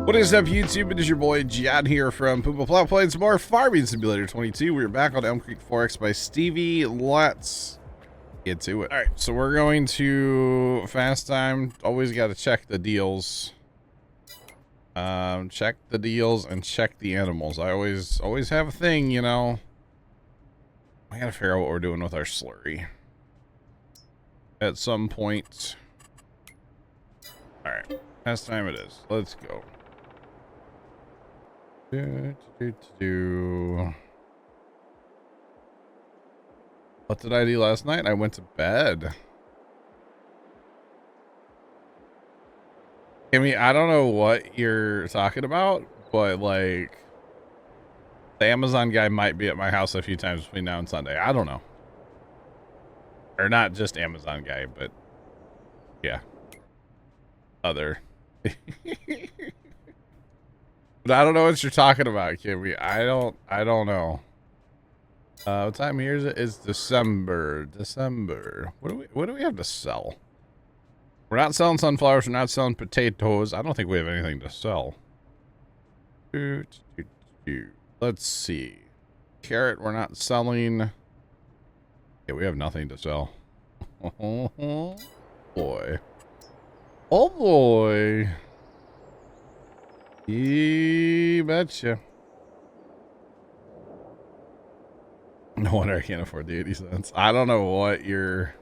What is up, YouTube? It is your boy Jad here from Puma, Plow, playing some more Farming Simulator 22. We're back on Elm Creek 4X by Stevie. Let's get to it. All right, so we're going to fast time. Always got to check the deals. Check the deals and check the animals. I always have a thing, you know. I gotta figure out what we're doing with our slurry at some point. All right, fast time it is. Let's go. What did I do last night? I went to bed. I mean, I don't know what you're talking about, but like the Amazon guy might be at my house a few times between now and Sunday. I don't know. Or not just Amazon guy, but yeah. Other. But I don't know what you're talking about, Kimmy. I don't know. What time here is it? It's December. What do we have to sell? We're not selling sunflowers. We're not selling potatoes. I don't think we have anything to sell. Let's see. Carrot, we're not selling. Yeah, we have nothing to sell. Oh boy. Oh boy. You betcha. No wonder I can't afford the 80 cents. I don't know what you're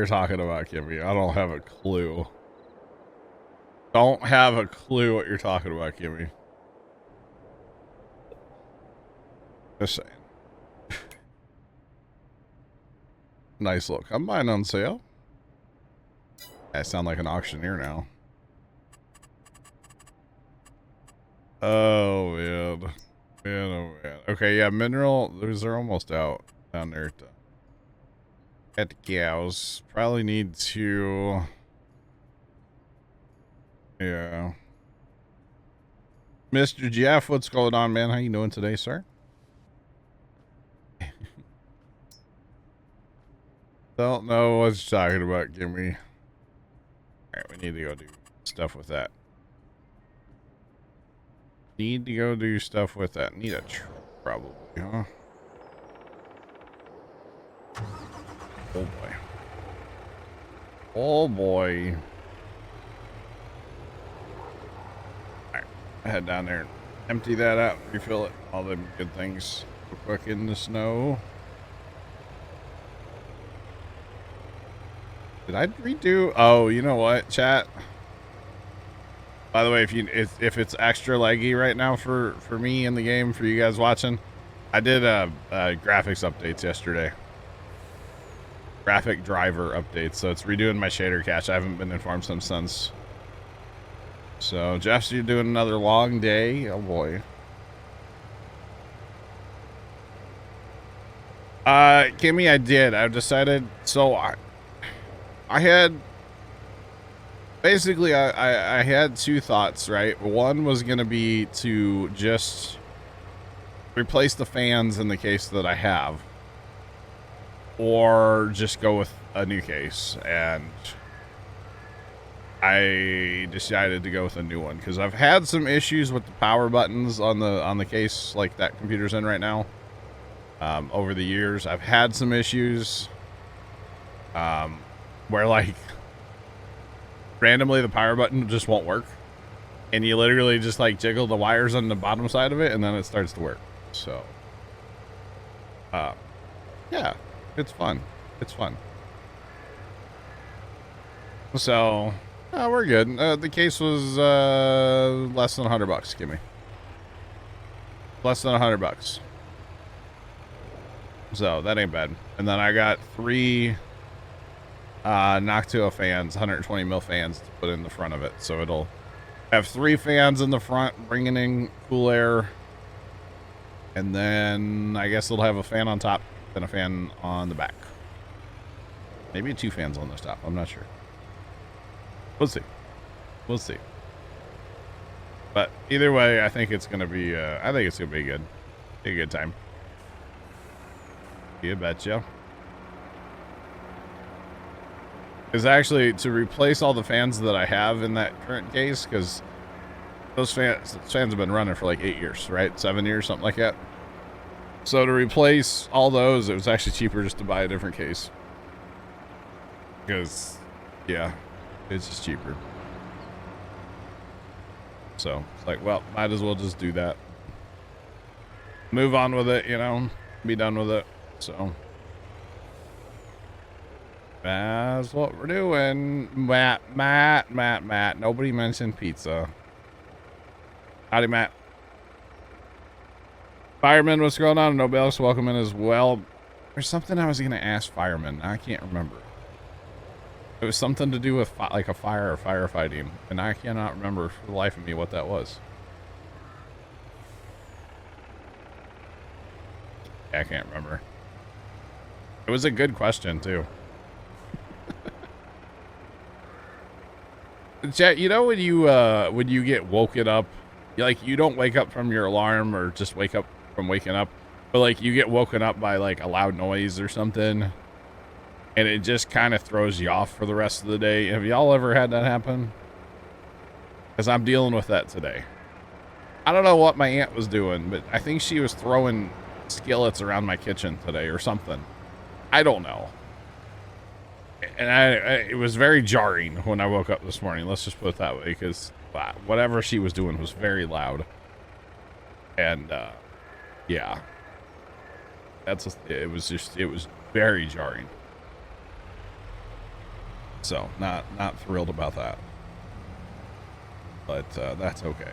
talking about, Kimmy. I don't have a clue. Don't have a clue what you're talking about, Kimmy. Just saying. Nice look. I'm buying on sale. I sound like an auctioneer now. Oh, man. Man, oh, man. Okay, yeah, mineral. Those are almost out down there at the cows. Probably need to. Yeah. Mr. Jeff, what's going on, man? How you doing today, sir? Don't know what you're talking about, Kimmy. Alright, we need to go do stuff with that. Need to go do stuff with that. Need a truck, probably, huh? Oh boy. Oh boy. Alright, head down there and empty that out, refill it. All them good things real quick in the snow. Did I redo? Oh, you know what, chat? By the way, if it's extra laggy right now for me in the game, for you guys watching, I did graphics updates yesterday. Graphic driver updates, so it's redoing my shader cache. I haven't been informed since. So, Jeff, you're doing another long day. Oh boy. Kimmy, I did. I've decided. So I had. Basically, I had two thoughts, right? One was going to be to just replace the fans in the case that I have, or just go with a new case, and I decided to go with a new one because I've had some issues with the power buttons on the case, like that computer's in right now. Over the years, I've had some issues where like randomly the power button just won't work, and you literally just like jiggle the wires on the bottom side of it and then it starts to work. So yeah, it's fun. So we're good. The case was less than $100. Give me less than $100, so that ain't bad. And then I got 3 Noctua fans, 120 mil fans to put in the front of it, so it'll have 3 fans in the front bringing in cool air, and then I guess it'll have a fan on top and a fan on the back, maybe 2 fans on the top. I'm not sure. We'll see. But either way, I think it's gonna be good. Be a good time. You betcha. Is actually to replace all the fans that I have in that current case, because those fans have been running for like 8 years, right? 7 years, something like that. So to replace all those, it was actually cheaper just to buy a different case. Because, yeah, it's just cheaper. So it's like, well, might as well just do that. Move on with it, you know, be done with it. So that's what we're doing. Matt. Nobody mentioned pizza. Howdy, Matt. Fireman, what's going on? Nobody else welcome in as well. There's something I was going to ask Fireman. I can't remember. It was something to do with like a fire or firefighting, and I cannot remember for the life of me what that was. I can't remember. It was a good question too. Chat, you know when you get woken up, like you don't wake up from your alarm or just wake up from waking up, but like you get woken up by like a loud noise or something, and it just kind of throws you off for the rest of the day. Have y'all ever had that happen? Because I'm dealing with that today. I don't know what my aunt was doing, but I think she was throwing skillets around my kitchen today or something. I don't know. And it was very jarring when I woke up this morning. Let's just put it that way, because whatever she was doing was very loud. And yeah, it was very jarring. So not thrilled about that, but that's okay.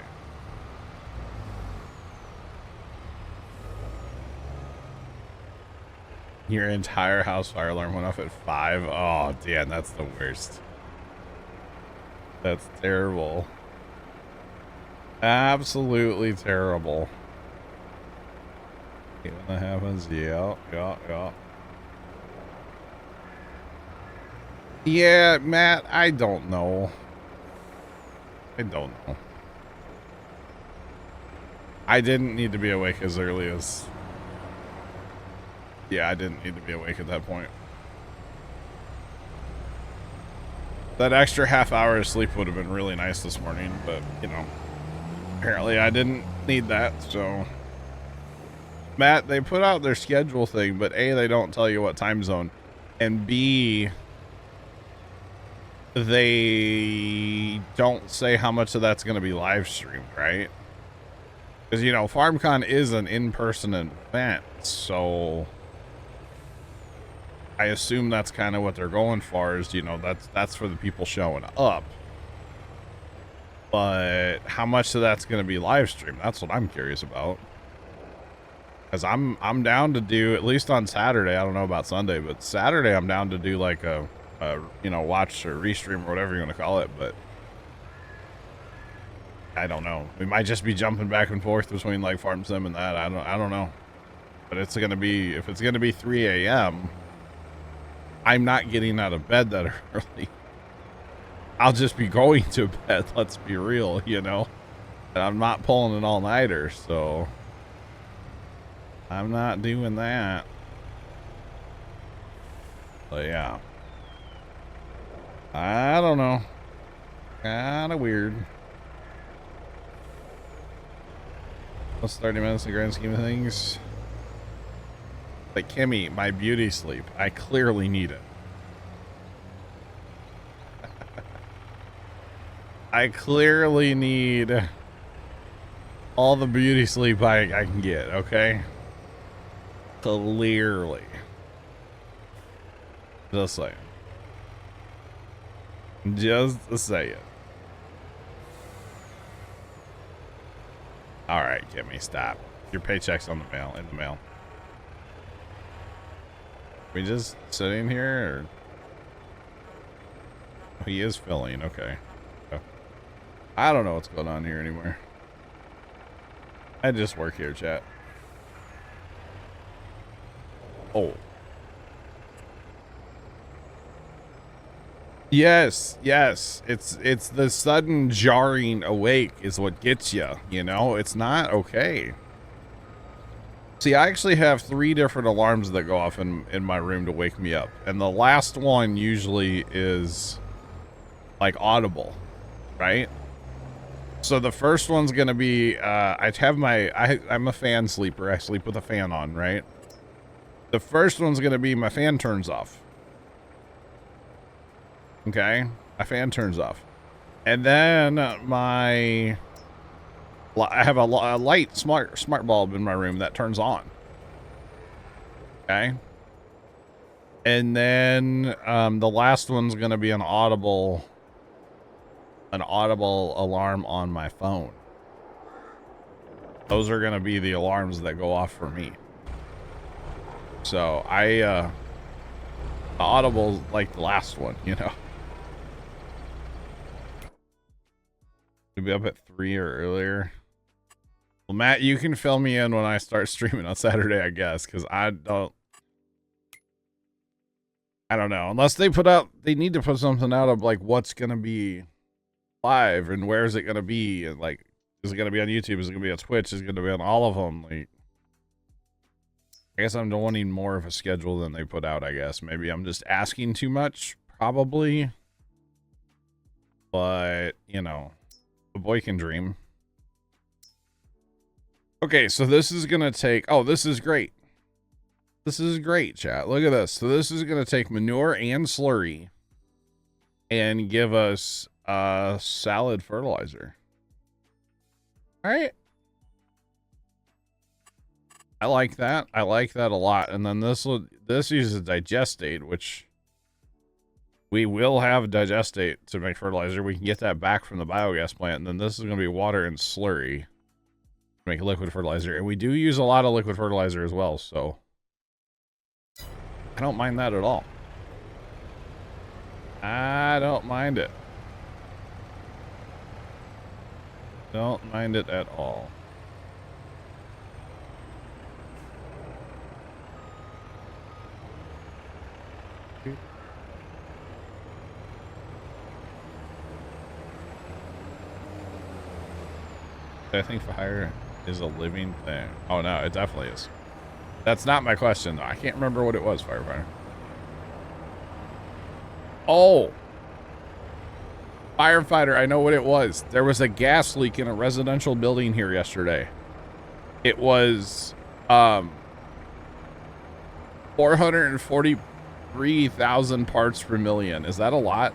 Your entire house fire alarm went off at 5. Oh, damn, that's the worst. That's terrible. Absolutely terrible. When that happens, yeah. Yeah, Matt, I don't know. I didn't need to be awake as early as... Yeah, I didn't need to be awake at that point. That extra half hour of sleep would have been really nice this morning, but, you know, apparently I didn't need that, so... Matt, they put out their schedule thing, but A, they don't tell you what time zone, and B, they don't say how much of that's going to be live streamed, right? Because, you know, FarmCon is an in-person event, so I assume that's kind of what they're going for, is, you know, that's for the people showing up. But how much of that's going to be live streamed? That's what I'm curious about. Because I'm down to do, at least on Saturday, I don't know about Sunday, but Saturday I'm down to do like a you know, watch or restream or whatever you want to call it, but I don't know. We might just be jumping back and forth between like Farm Sim and that. I don't know. But it's going to be, if it's going to be 3 a.m., I'm not getting out of bed that early. I'll just be going to bed, let's be real, you know. And I'm not pulling an all-nighter, so I'm not doing that. But yeah, I don't know. Kind of weird. Plus 30 minutes in the grand scheme of things. Like, Kimmy, my beauty sleep, I clearly need it. I clearly need all the beauty sleep I can get, okay? Clearly. Just saying. Just saying. Alright, Kimmy, stop. Your paycheck's on the mail, in the mail. We just sitting here, or he is filling, okay. I don't know what's going on here anymore. I just work here, chat. Oh. Yes. It's the sudden jarring awake is what gets you, you know? It's not okay. See, I actually have 3 different alarms that go off in my room to wake me up. And the last one usually is like audible, right? So the first one's gonna be I'm a fan sleeper. I sleep with a fan on, right? The first one's gonna be my fan turns off. Okay, my fan turns off, and then I have a light smart bulb in my room that turns on. Okay, and then the last one's gonna be an audible alarm on my phone. Those are gonna be the alarms that go off for me. So the audible's like the last one, you know. We'll be up at 3 or earlier. Well, Matt, you can fill me in when I start streaming on Saturday, I guess, because I don't know. Unless they need to put something out of like what's gonna be live and where is it gonna be, and like, is it gonna be on YouTube? Is it gonna be on Twitch? Is it gonna be on all of them? Like, I guess I'm wanting more of a schedule than they put out. I guess maybe I'm just asking too much, probably. But you know, a boy can dream. Okay, so this is gonna take. Oh, this is great. This is great, chat. Look at this. So this is gonna take manure and slurry, and give us salad fertilizer. All right. I like that. I like that a lot. And then this uses digestate, which we will have digestate to make fertilizer. We can get that back from the biogas plant. And then this is going to be water and slurry to make liquid fertilizer. And we do use a lot of liquid fertilizer as well. So I don't mind that at all. I don't mind it. Don't mind it at all. I think fire is a living thing. Oh no, it definitely is. That's not my question though. I can't remember what it was, firefighter. Oh, firefighter, I know what it was. There was a gas leak in a residential building here yesterday. It was 443,000 parts per million. Is that a lot?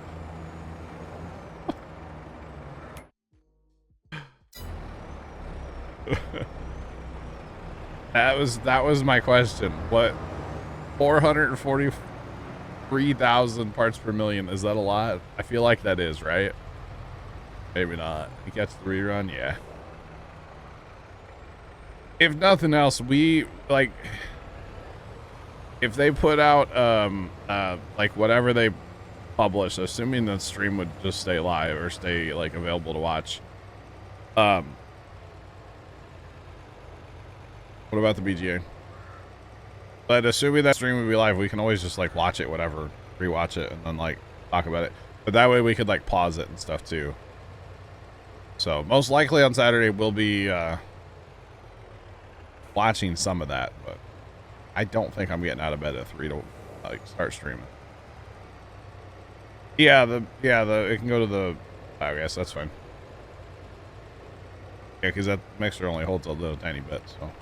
That was my question. What, 443,000 parts per million, is that a lot? I feel like that is, right? Maybe not. You catch the rerun? Yeah. If nothing else, we like, if they put out like whatever they publish, assuming the stream would just stay live or stay like available to watch. What about the BGA? But assuming that stream would be live, we can always just like watch it, whatever, rewatch it, and then like talk about it. But that way we could like pause it and stuff too. So most likely on Saturday we'll be watching some of that, but I don't think I'm getting out of bed at 3 to like start streaming. Yeah, it can go to the, I guess that's fine. Yeah, because that mixer only holds a little tiny bit, so.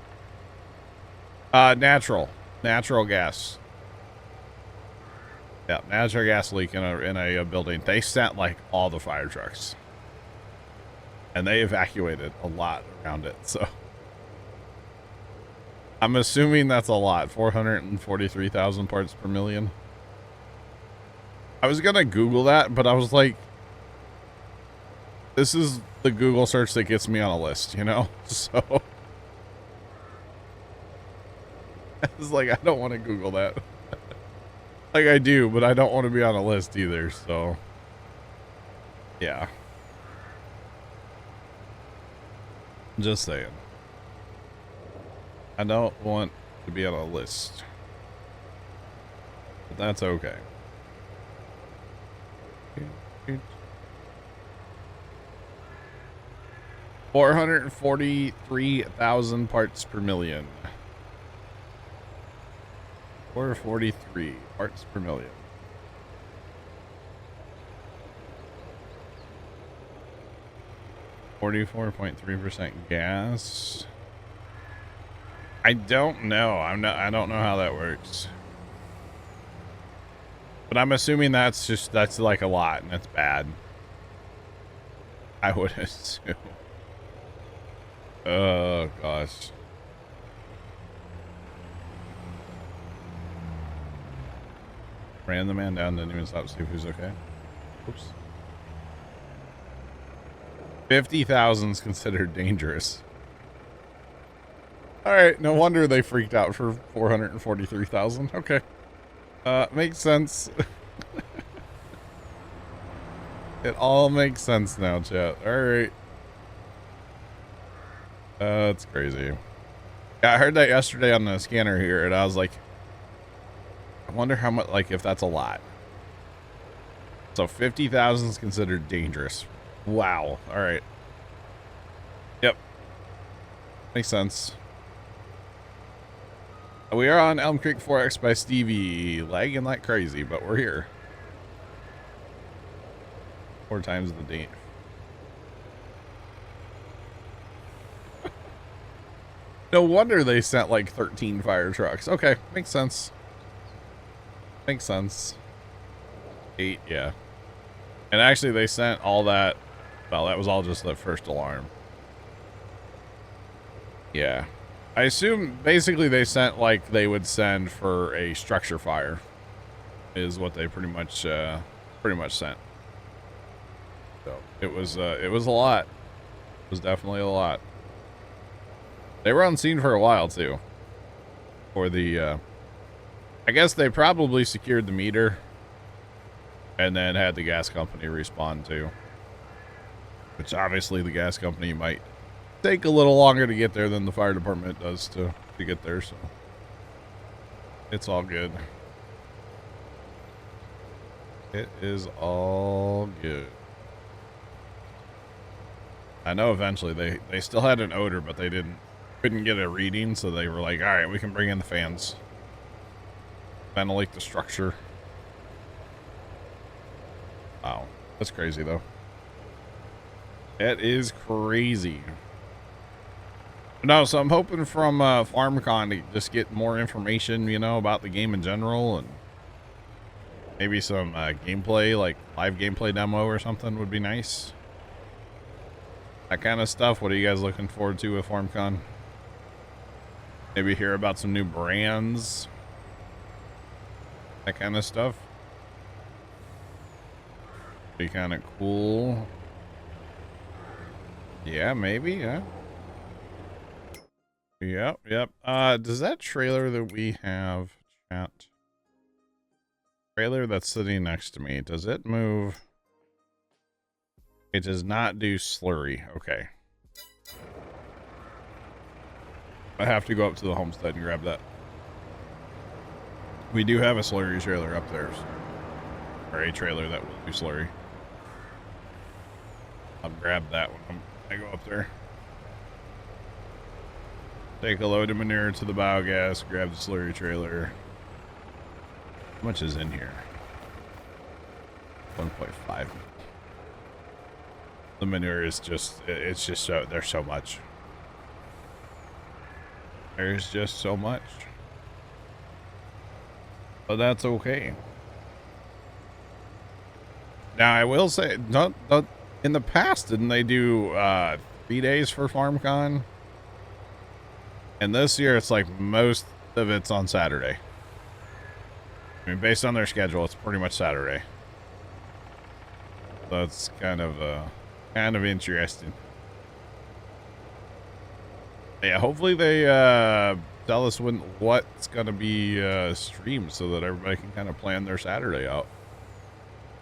Natural gas. Yeah, natural gas leak in a building. They sent like all the fire trucks, and they evacuated a lot around it. So I'm assuming that's a lot. 443,000 parts per million. I was gonna Google that, but I was like, this is the Google search that gets me on a list, you know? So I was like, I don't want to Google that. Like I do, but I don't want to be on a list either, so yeah. Just saying. I don't want to be on a list. But that's okay. 443,000 parts per million. 443 parts per million. 44.3% gas. I don't know. I don't know how that works. But I'm assuming that's like a lot and that's bad. I would assume. Oh gosh. Ran the man down, didn't even stop to see if he was okay. Oops. 50,000 is considered dangerous. All right, no wonder they freaked out for 443,000. Okay. Makes sense. It all makes sense now, chat. All right. That's crazy. Yeah, I heard that yesterday on the scanner here, and I was like, I wonder how much, like, if that's a lot. So 50,000 is considered dangerous. Wow. All right. Yep. Makes sense. We are on Elm Creek 4X by Stevie. Lagging like crazy, but we're here. 4 times the date. No wonder they sent like 13 fire trucks. Okay, makes sense. Makes sense. 8, yeah. And actually they sent all that. Well, that was all just the first alarm. Yeah. I assume basically they sent like they would send for a structure fire. Is what they pretty much sent. So it was a lot. It was definitely a lot. They were on scene for a while too. For the I guess they probably secured the meter and then had the gas company respond too. Which obviously the gas company might take a little longer to get there than the fire department does to get there, so it's all good. It is all good. I know eventually they still had an odor, but they couldn't get a reading, so they were like, all right, we can bring in the fans. Ventilate the structure. Wow. That's crazy though. It is crazy. No, so I'm hoping from FarmCon to just get more information, you know, about the game in general, and maybe some gameplay, like live gameplay demo or something would be nice. That kind of stuff. What are you guys looking forward to with FarmCon? Maybe hear about some new brands. That kind of stuff. Be kind of cool. Yeah, maybe, yeah. Yep. Does that trailer that we have, chat? Trailer that's sitting next to me, does it move? It does not do slurry. Okay. I have to go up to the homestead and grab that. We do have a slurry trailer up there. Or a trailer that will do slurry. I'll grab that when I go up there. Take a load of manure to the biogas, grab the slurry trailer. How much is in here? 1.5. The manure is just, it's just so, there's so much. There's just so much. But that's okay. Now I will say, in the past, didn't they do 3 days for FarmCon? And this year, it's like most of it's on Saturday. I mean, based on their schedule, it's pretty much Saturday. So it's kind of interesting. Yeah, hopefully they tell us what's gonna be streamed so that everybody can kind of plan their Saturday out.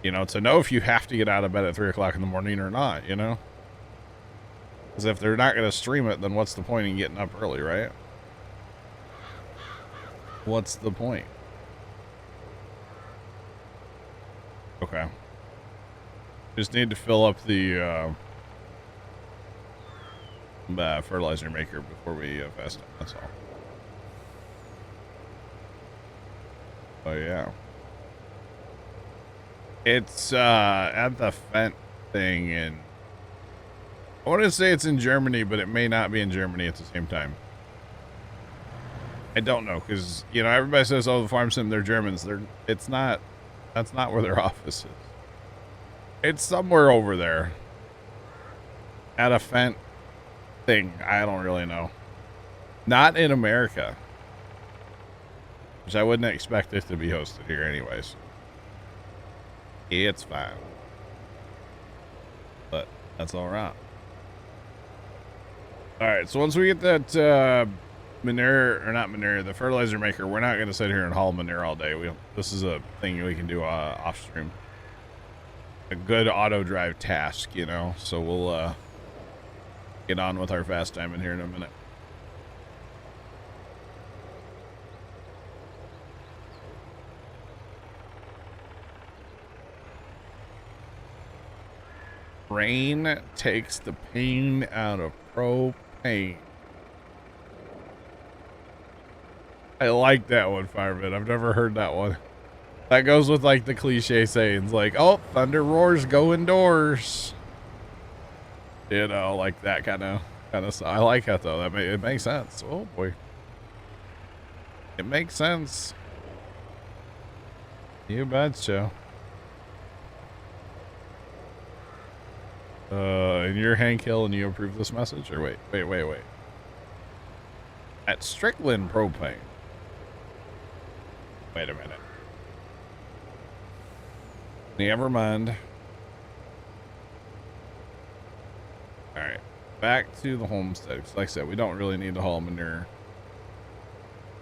You know, to know if you have to get out of bed at 3 o'clock in the morning or not, you know? Because if they're not going to stream it, then what's the point in getting up early, right? What's the point? Okay. Just need to fill up the fertilizer maker before we fast up, that's all. Oh, yeah. It's at the Fent thing in I want to say it's in Germany, but it may not be in Germany at the same time. I don't know, because, you know, everybody says, oh, the farm sim, they're Germans. It's not, that's not where their office is. It's somewhere over there. At a Fent thing. I don't really know. Not in America. Which I wouldn't expect it to be hosted here anyways. It's fine. But that's all right. All right, so once we get that manure, or not manure, the fertilizer maker, we're not going to sit here and haul manure all day. This is a thing we can do off stream. A good auto drive task, you know. So we'll get on with our fast time in here in a minute. Rain takes the pain out of propane. I like that one, Fireman. I've never heard that one. That goes with like the cliche sayings like, oh, thunder roars, go indoors. You know, like that kind of stuff. I like that though. It makes sense. Oh boy. It makes sense. You betcha. And you're Hank Hill and you approve this message? Or wait. At Strickland Propane. Wait a minute. Never mind. Alright. Back to the homestead. Like I said, we don't really need to haul manure.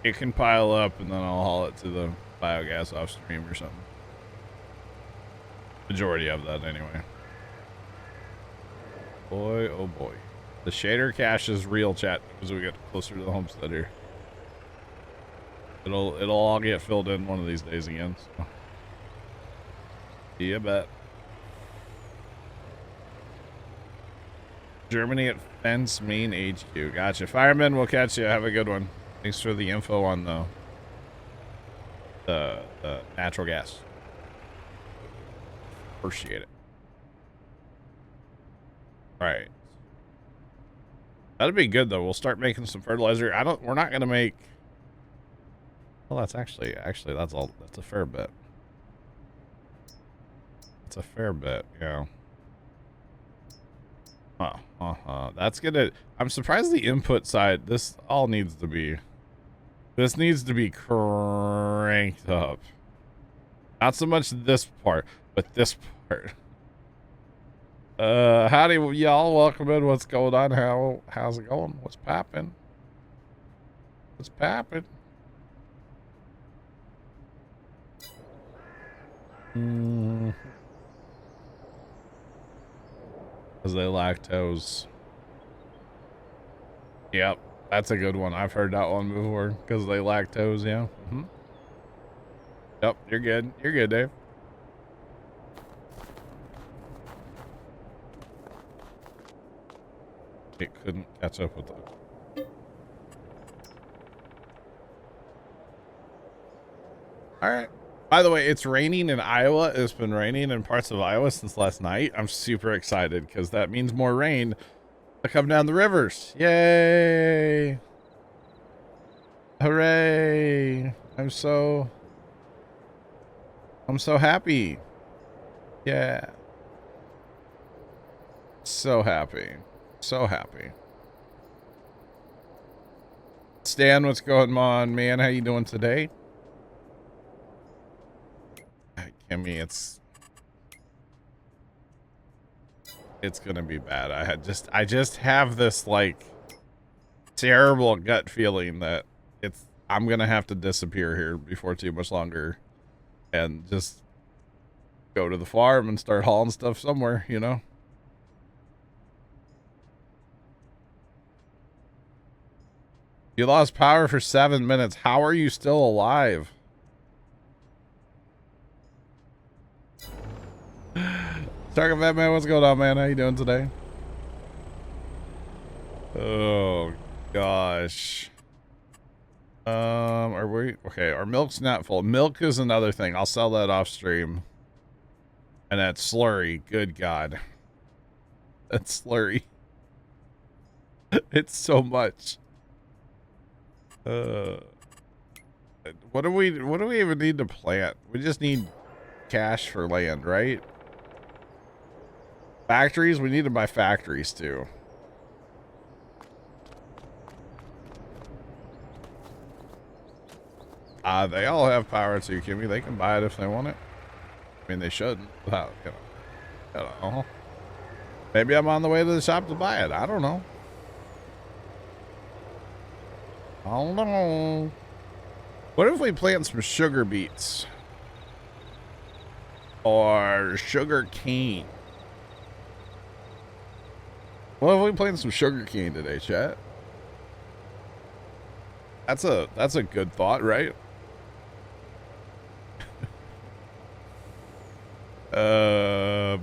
It can pile up and then I'll haul it to the biogas off stream or something. Majority of that anyway. Boy, oh boy. The shader cache is real, chat, as we get closer to the homestead here. It'll all get filled in one of these days again. So. Yeah, bet. Germany at Fence Main HQ. Gotcha. Fireman, we'll catch you. Have a good one. Thanks for the info on the natural gas. Appreciate it. All right. That'd be good though. We'll start making some fertilizer. We're not gonna make. Well, that's actually that's a fair bit. It's a fair bit, yeah. That's gonna. I'm surprised the input side. This needs to be cranked up. Not so much this part, but this part. Howdy, y'all. Welcome in. What's going on? How's it going? What's poppin'? What's poppin'? Because they lactose. Yep, that's a good one. I've heard that one before. Because they lactose, yeah. Yep, you're good. You're good, Dave. It couldn't catch up with it. All right. By the way, it's raining in Iowa. It's been raining in parts of Iowa since last night. I'm super excited because that means more rain to come down the rivers. Yay! Hooray! I'm so happy. Yeah. So happy. So happy. Stan, what's going on, man? How you doing today? Kimmy, it's gonna be bad. I just have this like terrible gut feeling that I'm gonna have to disappear here before too much longer and just go to the farm and start hauling stuff somewhere, you know? You lost power for 7 minutes. How are you still alive? Talking about, man, what's going on, man? How you doing today? Oh gosh. Are we okay? Our milk's not full. Milk is another thing. I'll sell that off stream. And that slurry, good God. That slurry. It's so much. What do we even need to plant? We just need cash for land, right? Factories, we need to buy factories too. They all have power too, Kimmy. They can buy it if they want it. I mean, they shouldn't. Well, I don't know. Maybe I'm on the way to the shop to buy it. I don't know. I don't know. What if we plant some sugar beets? Or sugar cane? What if we plant some sugar cane today, chat? That's a good thought, right?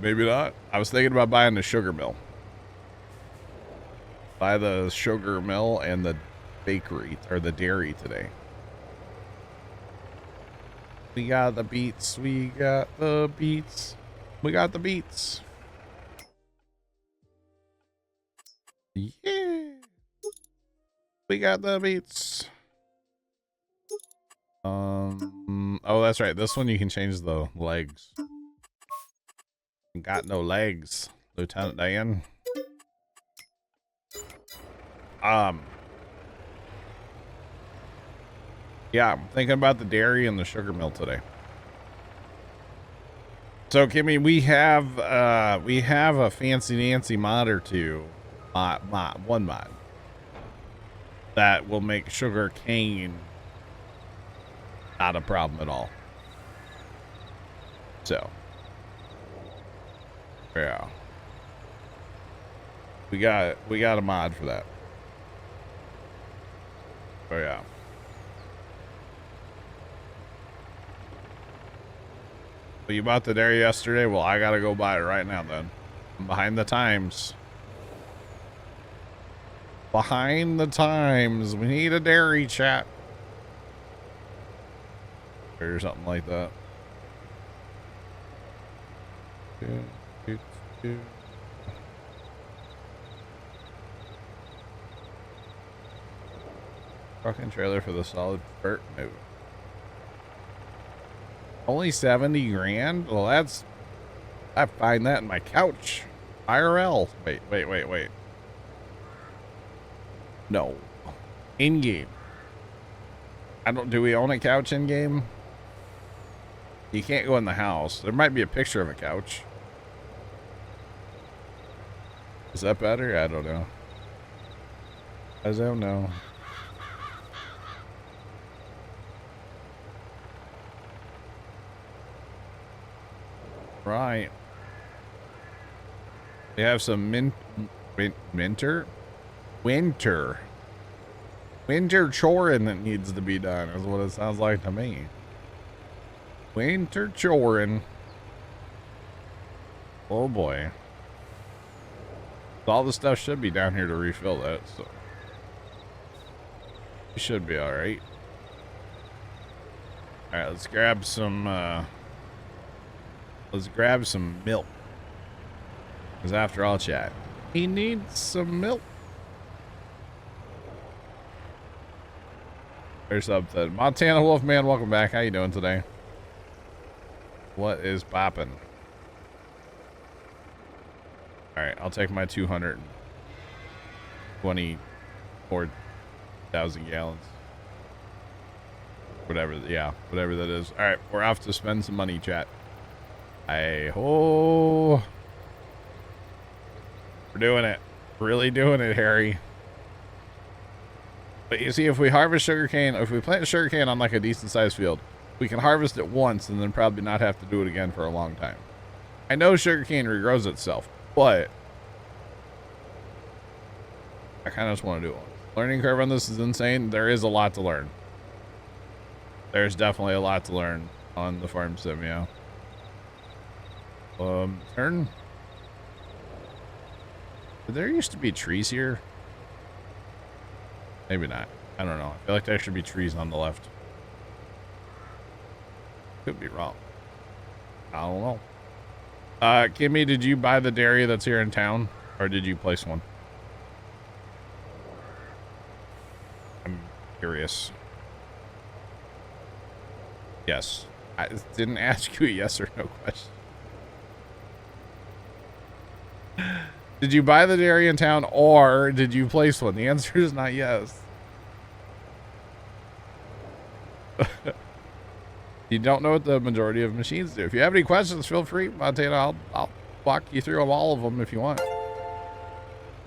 Maybe not. I was thinking about buying the sugar mill. Buy the sugar mill and the bakery or the dairy today. We got the beets. We got the beets. We got the beets. Yeah. We got the beets. Oh, that's right. This one you can change the legs. Got no legs, Lieutenant Dan. Yeah, I'm thinking about the dairy and the sugar mill today. So, Kimmy, we have a fancy Nancy mod or two, one mod that will make sugar cane not a problem at all. So, yeah, we got a mod for that. Oh yeah. Well, you bought the dairy yesterday? Well, I gotta go buy it right now then. I'm behind the times. Behind the times. We need a dairy, chat. Or something like that. Trucking trailer for the solid vert move. Only 70 grand? Well, I find that in my couch. IRL. Wait. No. In-game. Do we own a couch in-game? You can't go in the house. There might be a picture of a couch. Is that better? I don't know. I don't know. Right. We have some winter choring that needs to be done is what it sounds like to me. Winter choring. Oh boy. All the stuff should be down here to refill that, so we should be all right. All right, let's grab some milk. Because after all, chat, he needs some milk. Or something. Montana Wolfman, welcome back. How you doing today? What is poppin'? All right, I'll take my 224,000 gallons. Whatever, yeah, whatever that is. All right, we're off to spend some money, chat. We're doing it. Really doing it, Harry. But you see, if we harvest sugarcane, if we plant sugarcane on like a decent sized field, we can harvest it once and then probably not have to do it again for a long time. I know sugarcane regrows itself, but I kind of just want to do it. Learning curve on this is insane. There is a lot to learn. There's definitely a lot to learn on the farm sim, yeah. Turn. There used to be trees here. Maybe not. I don't know. I feel like there should be trees on the left. Could be wrong. I don't know. Kimmy, did you buy the dairy that's here in town? Or did you place one? curious. Yes. I didn't ask you a yes or no question. Did you buy the dairy in town or did you place one? The answer is not yes. You don't know what the majority of machines do. If you have any questions, feel free, Montana. I'll walk you through all of them if you want.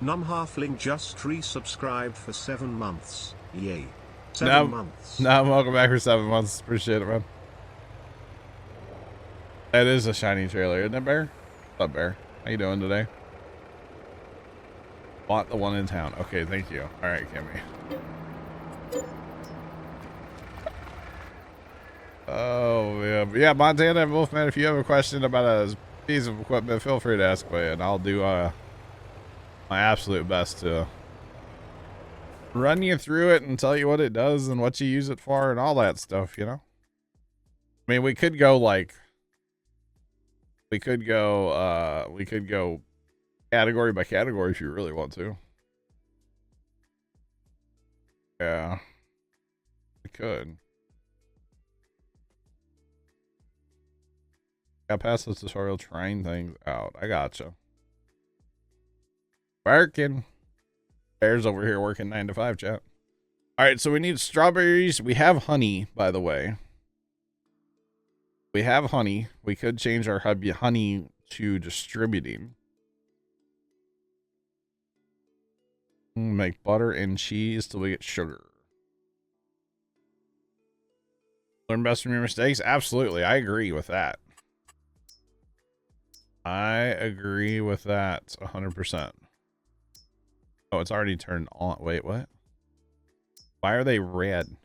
Halfling just resubscribed for 7 months. Yay. 7 months. Welcome back for 7 months. Appreciate it, man. That is a shiny trailer, isn't it, Bear? What's up, Bear? How you doing today? Bought the one in town. Okay, thank you. All right, Kimmy. Oh, yeah. But yeah, Montana and Wolfman, if you have a question about a piece of equipment, feel free to ask me, and I'll do my absolute best to run you through it and tell you what it does and what you use it for and all that stuff, you know? I mean, we could go category by category if you really want to. Yeah. We could. Got past this tutorial trying things out. I gotcha. Working. Bear's over here working 9 to 5, chat. Alright, so we need strawberries. We have honey, by the way. We have honey. We could change our honey to distributing. Make butter and cheese till we get sugar. Learn best from your mistakes? Absolutely. I agree with that. I agree with that 100%. Oh, it's already turned on. Wait, what? Why are they red?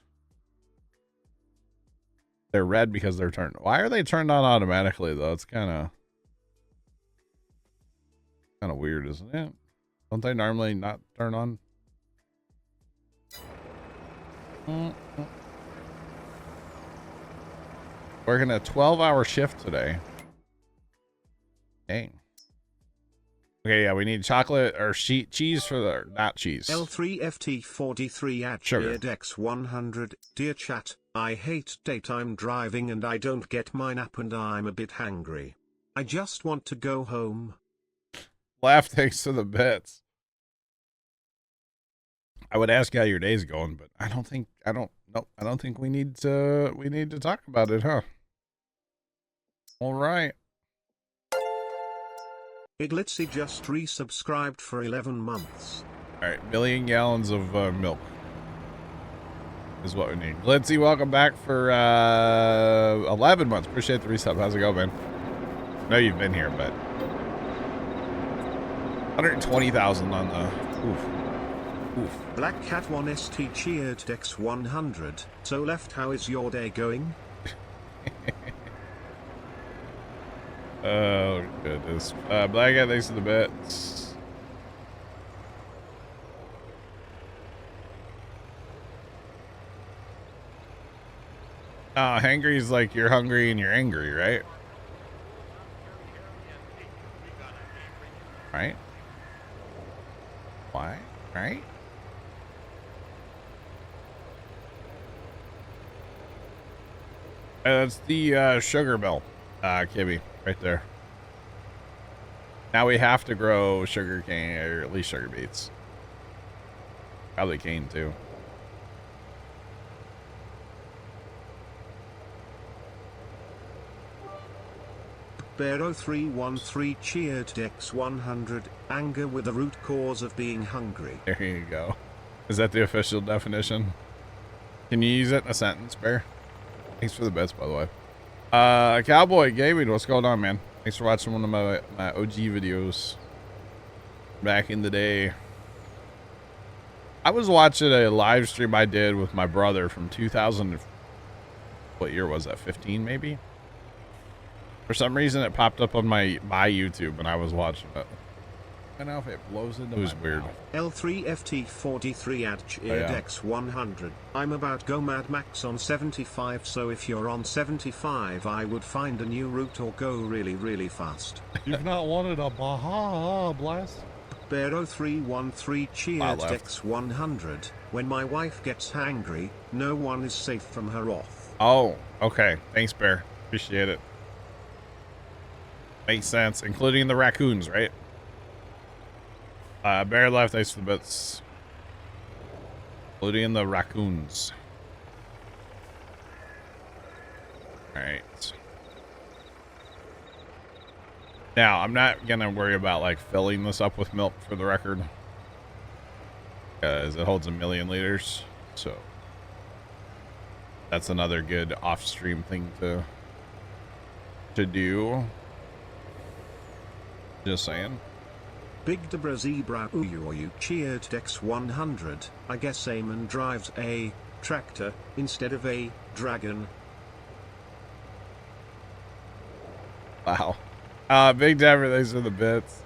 They're red because they're turned. Why are they turned on automatically, though? It's kind of weird, isn't it? Don't they normally not turn on? Working a 12-hour shift today. Dang. Okay, yeah, we need chocolate or cheese for the not cheese. L3FT43 at X100. Dear chat, I hate daytime driving and I don't get my nap and I'm a bit hangry. I just want to go home. Laugh takes to the bits. I would ask how your day's going, but I don't think we need to talk about it, huh? All right. Iglitzy just resubscribed for 11 months. All right, 1 million gallons of milk is what we need. Glitzy, welcome back for 11 months. Appreciate the resub. How's it going, man? I know you've been here, but 120,000 on the oof. Black Cat 1ST cheered X100. So left, how is your day going? Oh goodness. Black Cat, thanks for the bets. Hangry is like you're hungry and you're angry, right? Right? Why? Right? That's the sugar mill, Kibby, right there. Now we have to grow sugar cane, or at least sugar beets. Probably cane too. Bear0313 cheered X100. Anger with the root cause of being hungry. There you go. Is that the official definition? Can you use it in a sentence, Bear? Thanks for the bets, by the way. Cowboy Gaming, what's going on, man? Thanks for watching one of my OG videos back in the day. I was watching a live stream I did with my brother from 2000. What year was that? 15, maybe? For some reason, it popped up on my YouTube when I was watching it. I don't know if it blows into. It was weird. L3FT43 at X100. I'm about go Mad Max on 75, so if you're on 75, I would find a new route or go really, really fast. You've not wanted a Baja Blast? Bear0313 cheered X100. When my wife gets hangry, no one is safe from her off. Oh, okay. Thanks, Bear. Appreciate it. Makes sense, including the raccoons, right? Bear left, thanks for the bits. Including the raccoons. Alright. Now, I'm not gonna worry about like filling this up with milk for the record. Because it holds 1 million liters. So that's another good off-stream thing to do. Just saying. Big Debra Zebra Uyu cheered X100. I guess Eamon drives a tractor instead of a dragon. Wow. Big Debra, thanks for the bits.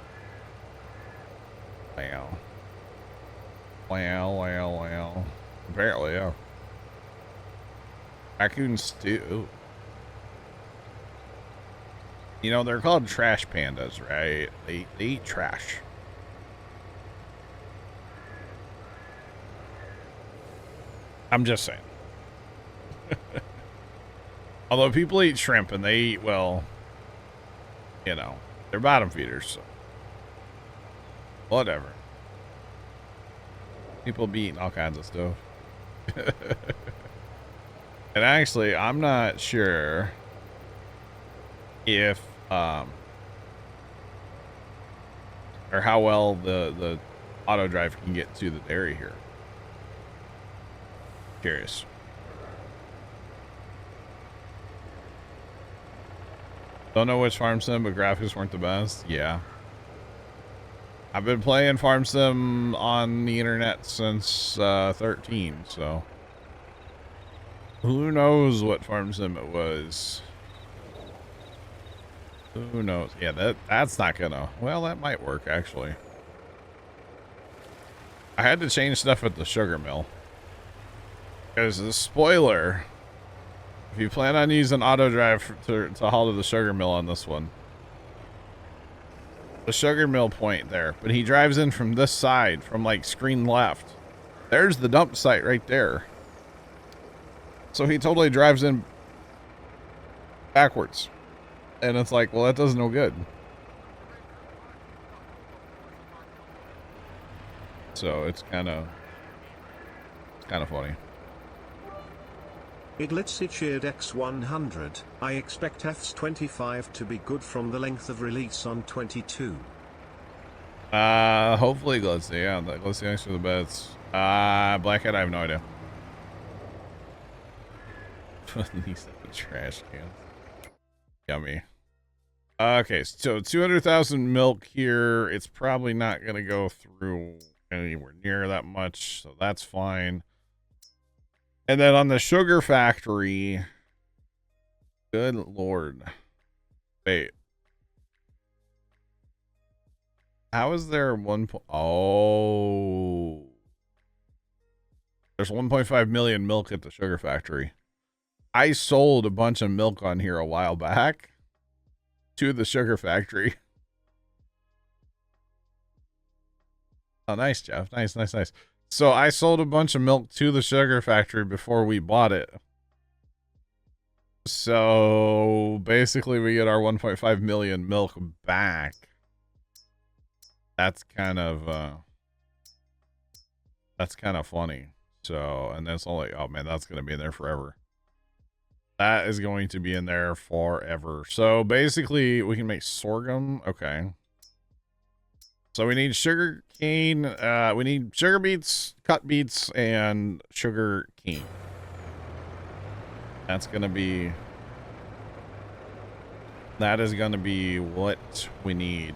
Wow. Wow. Apparently, yeah. Raccoon stew. You know, they're called trash pandas, right? They eat trash. I'm just saying. Although people eat shrimp and they eat, well, you know, they're bottom feeders, so whatever. People be eating all kinds of stuff. And actually, I'm not sure if or how well the auto drive can get to the dairy here. Curious. Don't know which farm sim, but graphics weren't the best. Yeah. I've been playing Farm Sim on the internet since 13, so who knows what Farm Sim it was? Who knows? Yeah, that's not gonna. Well, that might work actually. I had to change stuff at the sugar mill because the spoiler. If you plan on using auto drive to haul to the sugar mill on this one. The sugar mill point there, but he drives in from this side, from like screen left. There's the dump site right there. So he totally drives in backwards. And it's like, well, that does no good. So it's kind of funny. Iglitzy cheered X100. I expect Fs25 to be good from the length of release on 22. Hopefully Glitzy, yeah. Glitzy, thanks for the bets. Blackhead, I have no idea. These trash cans. Yummy. Okay, so 200,000 milk here. It's probably not going to go through anywhere near that much, so that's fine. And then on the sugar factory, good lord. Wait. How is there oh. There's 1.5 million milk at the sugar factory. I sold a bunch of milk on here a while back to the sugar factory. Oh, nice, Jeff. Nice. So I sold a bunch of milk to the sugar factory before we bought it. So basically we get our 1.5 million milk back. That's kind of funny. So, and that's only, oh man, that's going to be in there forever. That is going to be in there forever. So basically we can make sorghum. Okay. So we need sugar cane, we need sugar beets, cut beets, and sugar cane. That is going to be what we need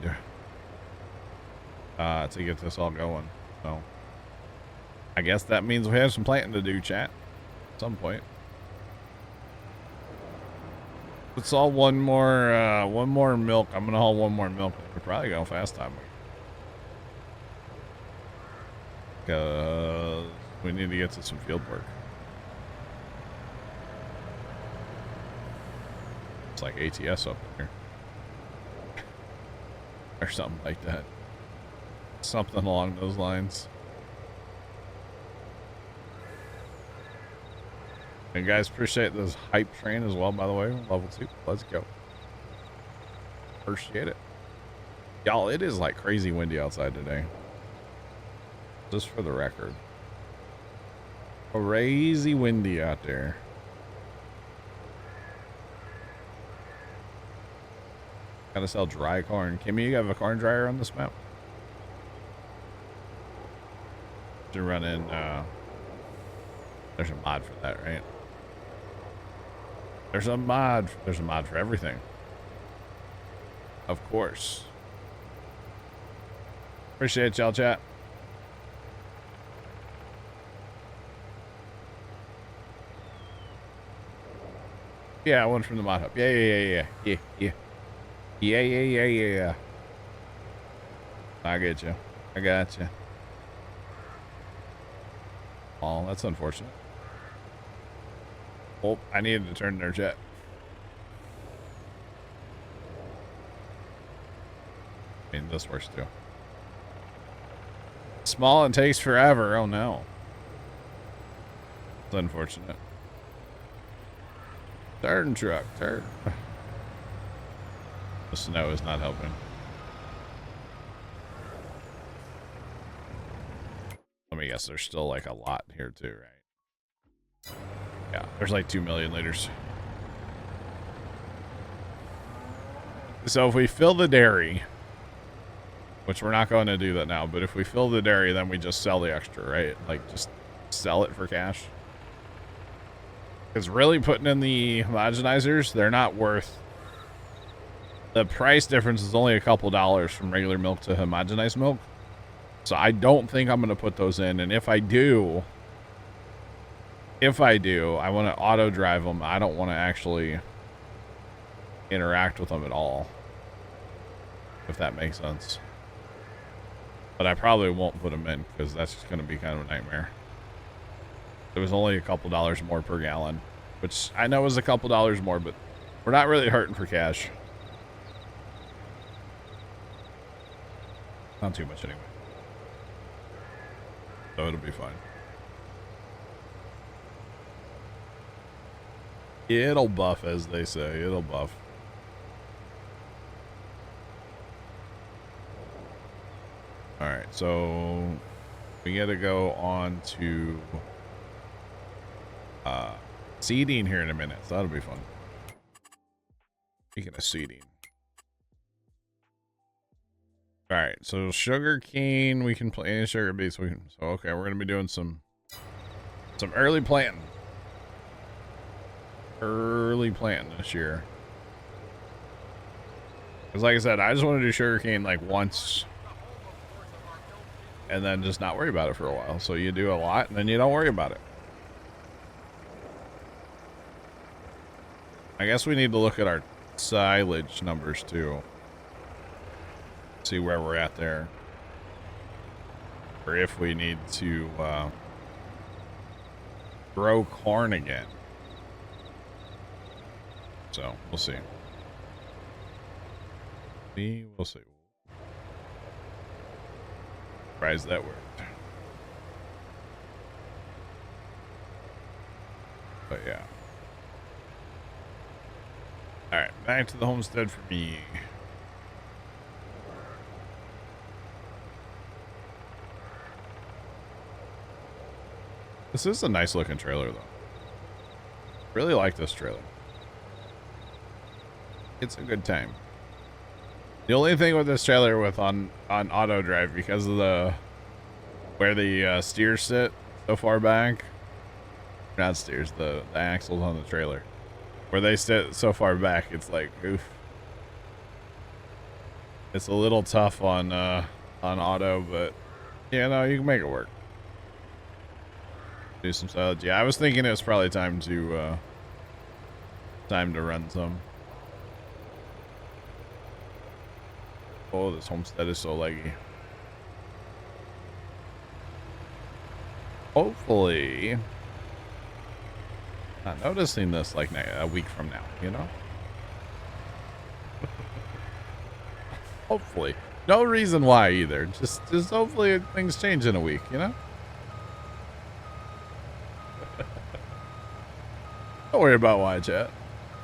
to get this all going. So I guess that means we have some planting to do, chat, at some point. Let's haul one more milk. I'm going to haul one more milk. We're probably going fast time. We need to get to some field work. It's like ATS up there. Or something like that. Something along those lines. And guys, appreciate this hype train as well, by the way. Level 2. Let's go. Appreciate it. Y'all, it is like crazy windy outside today. Just for the record. Crazy windy out there. Gotta sell dry corn. Kimmy, you have a corn dryer on this map? To run in, there's a mod for that, right? There's a mod for everything. Of course. Appreciate y'all, chat. Yeah, one from the mod hub. Yeah. I get you. I got you. Oh, that's unfortunate. Oh, I needed to turn their jet. I mean, this works too. Small and takes forever. Oh no. It's unfortunate. Turn truck, turn. The snow is not helping. Let me guess, there's still like a lot here too, right? Yeah, there's like 2 million liters. So if we fill the dairy, which we're not going to do that now, but if we fill the dairy, then we just sell the extra, right? Like just sell it for cash. Because really putting in the homogenizers, they're not worth... The price difference is only a couple dollars from regular milk to homogenized milk. So I don't think I'm going to put those in. And if I do, I want to auto drive them. I don't want to actually interact with them at all. If that makes sense. But I probably won't put them in because that's just going to be kind of a nightmare. It was only a couple dollars more per gallon, which I know is a couple dollars more, but we're not really hurting for cash. Not too much anyway. So it'll be fine. It'll buff, as they say. It'll buff. Alright, so we gotta go on to seeding here in a minute, so that'll be fun. Speaking of seeding. Alright, so sugar cane, we can plant any sugar beets. So okay, we're gonna be doing some early planting. Early planting this year. Because like I said, I just want to do sugar cane like once. And then just not worry about it for a while. So you do a lot and then you don't worry about it. I guess we need to look at our silage numbers too. See where we're at there. Or if we need to grow corn again. So we'll see. We'll see. Surprised that worked. But yeah. Alright, back to the homestead for me. This is a nice looking trailer though. Really like this trailer. It's a good time. The only thing with this trailer with on auto drive, because of the where the steers sit so far back, not steers, the axles on the trailer, where they sit so far back, it's like oof. It's a little tough on auto, but yeah, no, you can make it work. Do some silage. Yeah, I was thinking it was probably time to run some. Oh, this homestead is so laggy. Hopefully, not noticing this like a week from now, you know? Hopefully. No reason why either. Just hopefully things change in a week, you know? Don't worry about why, chat.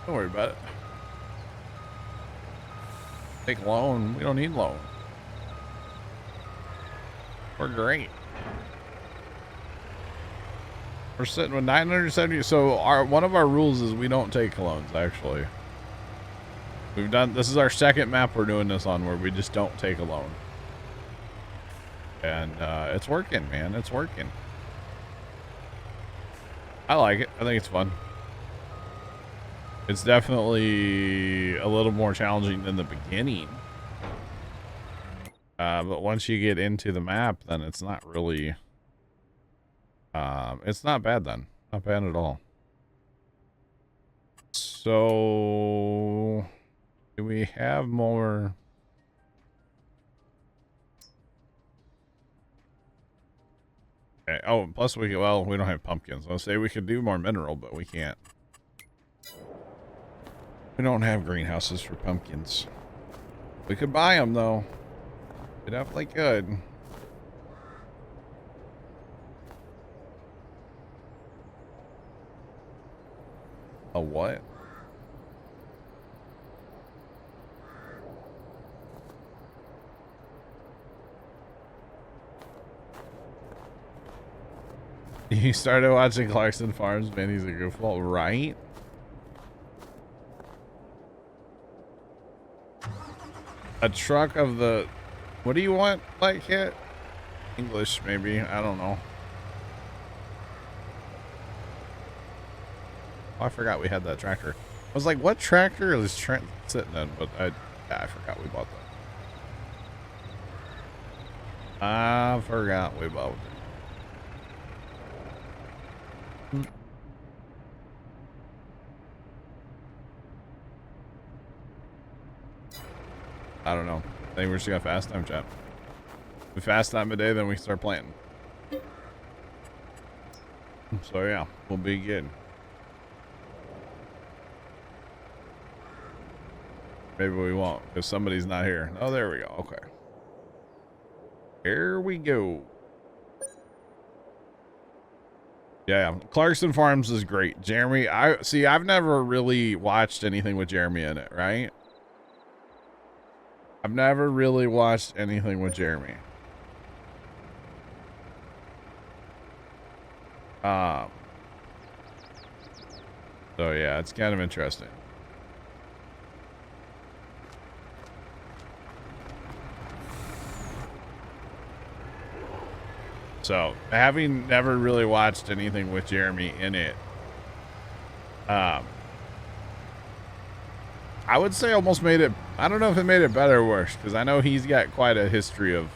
Don't worry about it. Take loan. We don't need loan. We're great. We're sitting with 970. So one of our rules is we don't take loans, actually. This is our second map we're doing this on where we just don't take a loan. And it's working, man. It's working. I like it. I think it's fun. It's definitely a little more challenging than the beginning. But once you get into the map, then it's not really... it's not bad then. Not bad at all. So... do we have more... okay. Oh, plus we don't have pumpkins. I'll say we could do more mineral, but we can't. We don't have greenhouses for pumpkins. We could buy them, though. We definitely could. A what? You started watching Clarkson Farms, man. He's a goofball, right? A truck of the... what do you want, Light Kit? English, maybe. I don't know. Oh, I forgot we had that tractor. I was like, what tractor is Trent sitting in? But I forgot we bought that. I forgot we bought it. I don't know. I think we're just gonna fast time, chat. We fast time a day, then we start planting. So yeah, we'll be good. Maybe we won't, because somebody's not here. Oh, there we go. Okay. Here we go. Yeah, Clarkson Farms is great. Jeremy, I've never really watched anything with Jeremy in it, right? I've never really watched anything with Jeremy. So yeah, it's kind of interesting. So, having never really watched anything with Jeremy in it, I would say almost made it, I don't know if it made it better or worse, because I know he's got quite a history of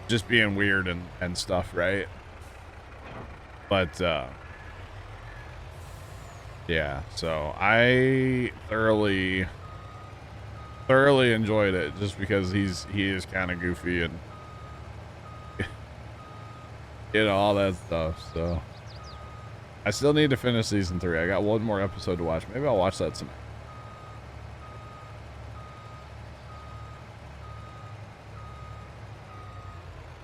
just being weird and stuff, right? But, yeah, so I thoroughly enjoyed it just because he is kind of goofy and you know, all that stuff. So I still need to finish season 3. I got one more episode to watch. Maybe I'll watch that tonight.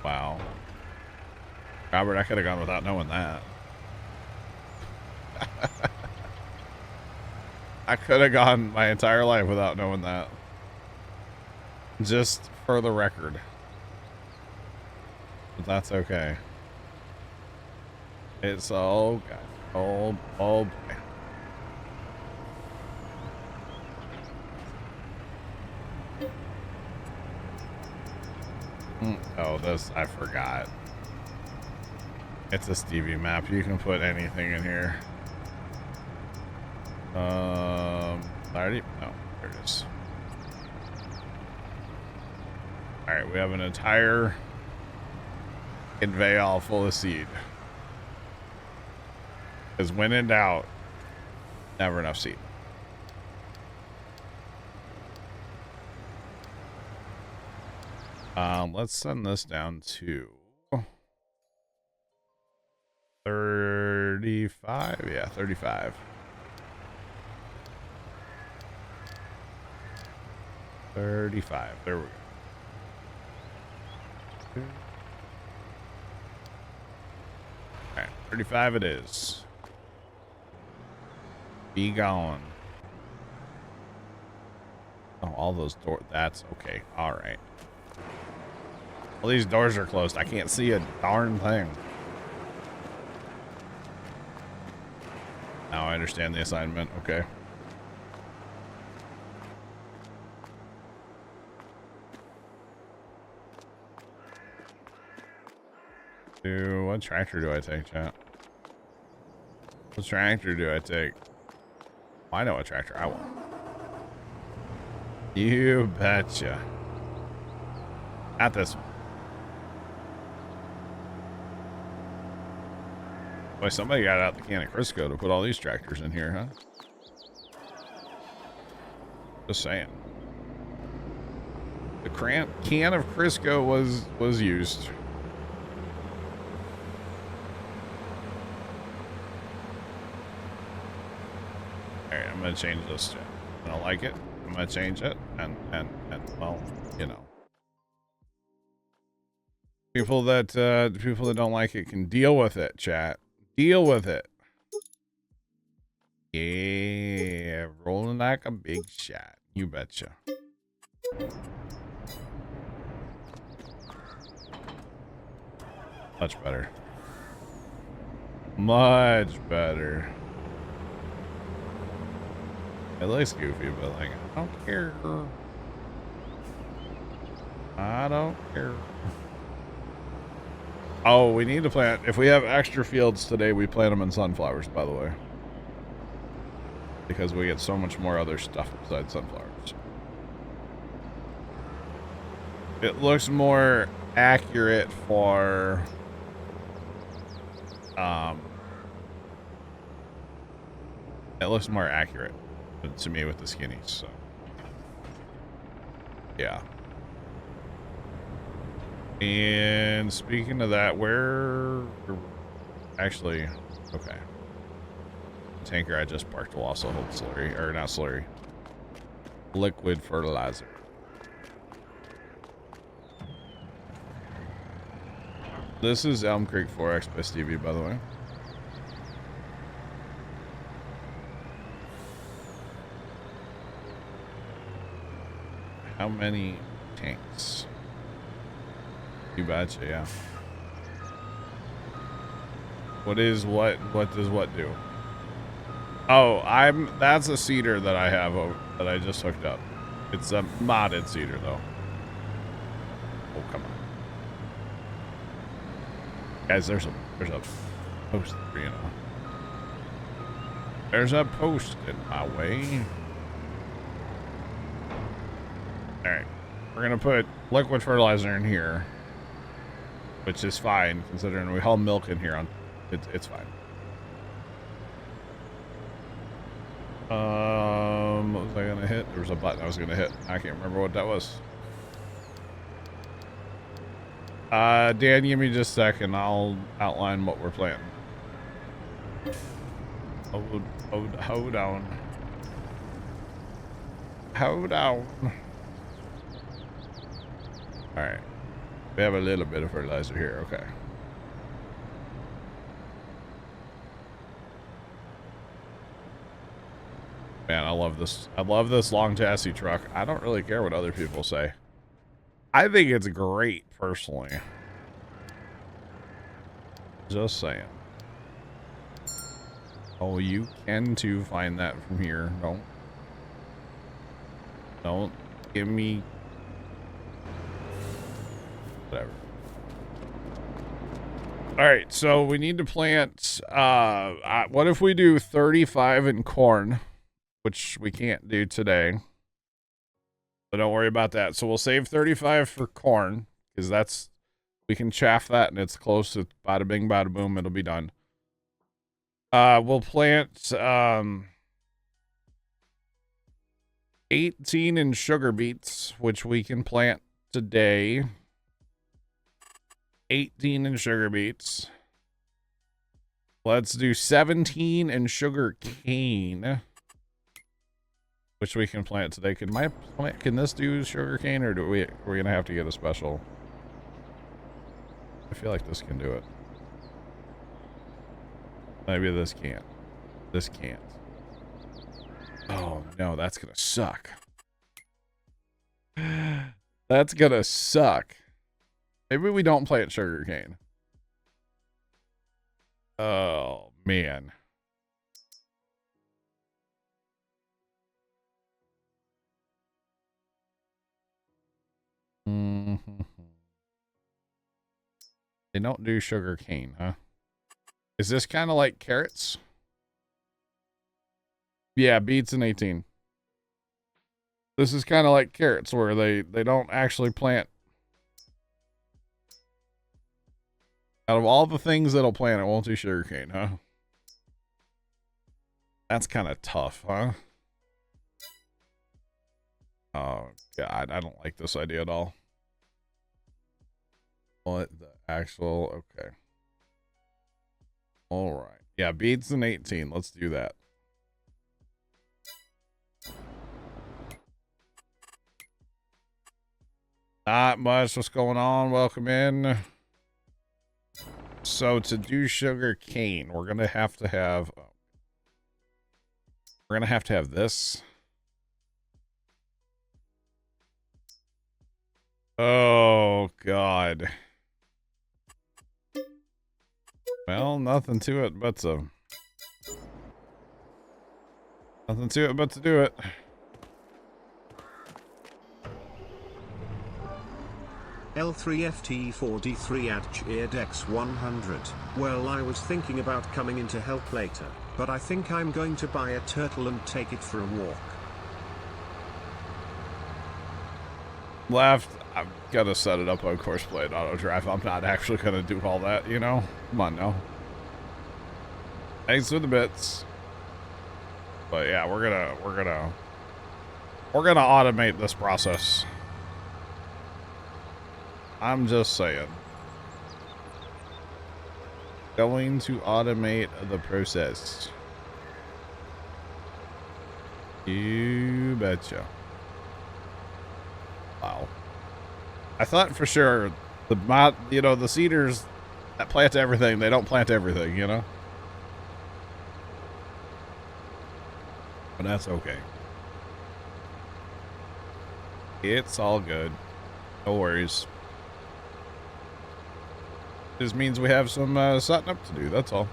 Wow. Robert, I could have gone without knowing that. I could have gone my entire life without knowing that. Just for the record. But that's okay. It's all good. Oh boy. Oh, this, I forgot. It's a Stevie map. You can put anything in here. Already? No, there it is. Alright, we have an entire conveyor full of seed. Because when in doubt, never enough seed. Let's send this down to 35. Yeah, 35. There we go. Alright, 35 it is. Be gone. Oh, all those doors. That's okay. Alright. Well, these doors are closed. I can't see a darn thing. Now I understand the assignment. Okay. What tractor do I take, chat? What tractor do I take? I know what tractor I want. You betcha. Not this one. Boy, somebody got out the can of Crisco to put all these tractors in here, huh? Just saying. The can of Crisco was used. Alright, I'm gonna change this. I don't like it. I'm gonna change it, and well, you know, people that don't like it can deal with it. Chat, deal with it. Yeah, rolling like a big shot. You betcha. Much better. Much better. It looks goofy, but like, I don't care. I don't care. Oh, we need to plant. If we have extra fields today, we plant them in sunflowers, by the way. Because we get so much more other stuff besides sunflowers. It looks more accurate for... It looks more accurate to me with the skinnies, so yeah. And speaking of that, where actually, okay, the tanker I just parked will also hold slurry, or not slurry, liquid fertilizer. This is Elm Creek 4X by Stevie, by the way. How many tanks? You betcha, yeah. What is what? What does what do? Oh, that's a seeder that I have that I just hooked up. It's a modded seeder though. Oh, come on. Guys, there's a post, you know. There's a post in my way. Alright, we're gonna put liquid fertilizer in here, which is fine considering we haul milk in here. It's fine. What was I gonna hit? There was a button I was gonna hit. I can't remember what that was. Dan, give me just a second. I'll outline what we're planting. Hold on. Hold on. Alright. We have a little bit of fertilizer here. Okay. Man, I love this. I love this long chassis truck. I don't really care what other people say. I think it's great, personally. Just saying. Oh, you can too find that from here. Don't give me... Whatever. Alright, so we need to plant... what if we do 35 in corn? Which we can't do today. So don't worry about that. So we'll save 35 for corn, because that's, we can chaff that and it's close to bada bing, bada boom, it'll be done. We'll plant 18 in sugar beets, which we can plant today. 18 in sugar beets. Let's do 17 in sugar cane, which we can plant today. Can this do sugar cane, or we're gonna have to get a special? I feel like this can do it. Maybe this can't. This can't. Oh, no, that's gonna suck. That's gonna suck. Maybe we don't plant sugarcane. Oh, man. Mm-hmm. They don't do sugarcane, huh? Is this kind of like carrots? Yeah, beets in 18. This is kind of like carrots where they don't actually plant. Out of all the things that'll plant, it won't do sugarcane, huh? That's kind of tough, huh? Oh, God, I don't like this idea at all. What the actual... Okay. All right. Yeah, beets in 18. Let's do that. Not much. What's going on? Welcome in. So to do sugar cane, we're gonna have to have this. Oh God. Well, nothing to it but to do it. L3FT43 at CheerDex100. Well, I was thinking about coming in to help later, but I think I'm going to buy a turtle and take it for a walk. Left. I've got to set it up on course play and auto drive. I'm not actually going to do all that, you know? Come on now. Thanks for the bits. But yeah, we're gonna automate this process. I'm just saying. Going to automate the process. You betcha. Wow. I thought for sure the seeders that plant everything, they don't plant everything, you know? But that's okay. It's all good. No worries. Just means we have some setting up to do, that's all.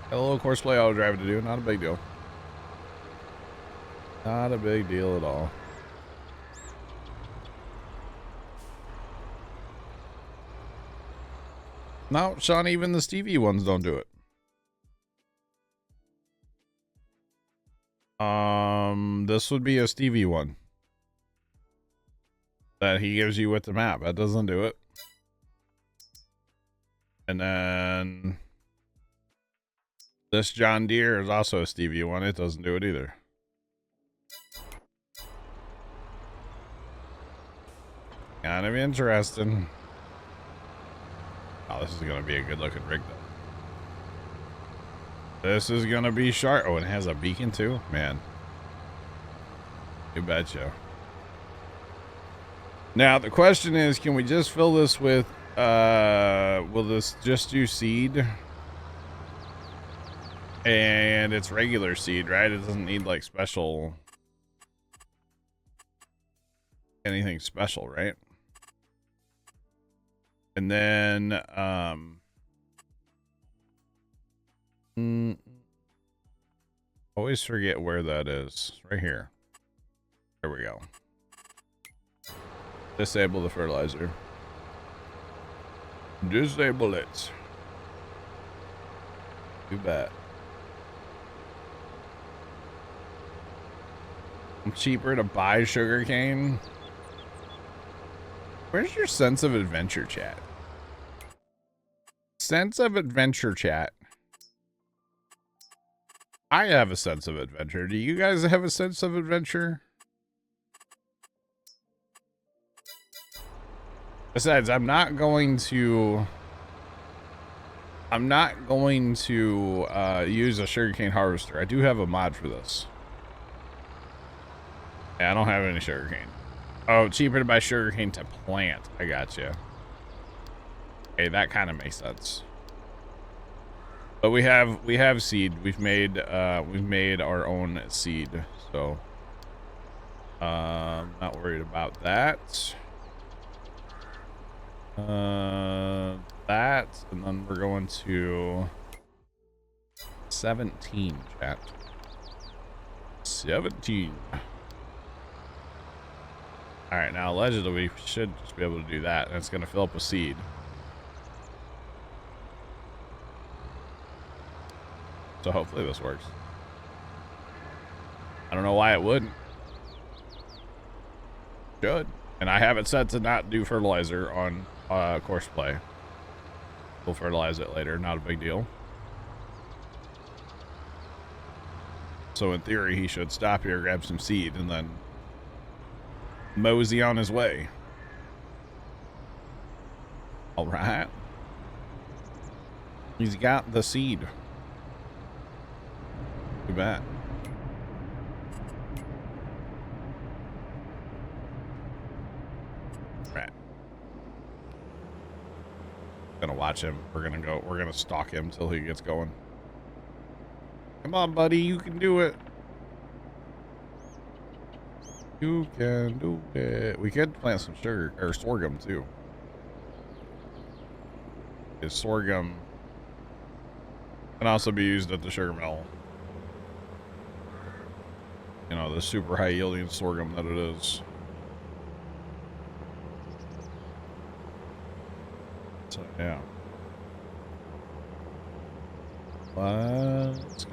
Got a little course play auto driving to do, not a big deal. Not a big deal at all. No, Sean, even the Stevie ones don't do it. This would be a Stevie one that he gives you with the map. That doesn't do it. And then this John Deere is also a Stevie one. It doesn't do it either. Kind of interesting. Oh, this is going to be a good looking rig though. This is going to be sharp. Oh, it has a beacon too? Man. You betcha. Now, the question is, can we just fill this with, will this just do seed? And it's regular seed, right? It doesn't need like special, anything special, right? And then, always forget where that is. Right here. There we go. Disable the fertilizer. Disable it. You bet. Cheaper to buy sugarcane. Where's your sense of adventure, chat? Sense of adventure, chat. I have a sense of adventure. Do you guys have a sense of adventure? Besides, I'm not going to use a sugarcane harvester. I do have a mod for this. Yeah, I don't have any sugarcane. Oh, cheaper to buy sugarcane to plant. I got you. Okay, that kind of makes sense. But we have seed. We've made our own seed, so not worried about that. That, and then we're going to 17, chat. 17. All right, now allegedly we should just be able to do that, and it's going to fill up with seed. So hopefully this works. I don't know why it wouldn't. Should. And I have it set to not do fertilizer on course play. We'll fertilize it later, not a big deal. So in theory, he should stop here, grab some seed, and then mosey on his way. All right. He's got the seed. Too bad. Right. Gonna watch him. We're gonna stalk him till he gets going. Come on, buddy, you can do it. You can do it. We could plant some sugar or sorghum too. Because sorghum can also be used at the sugar mill. You know, the super high yielding sorghum that it is. So yeah. Let's go.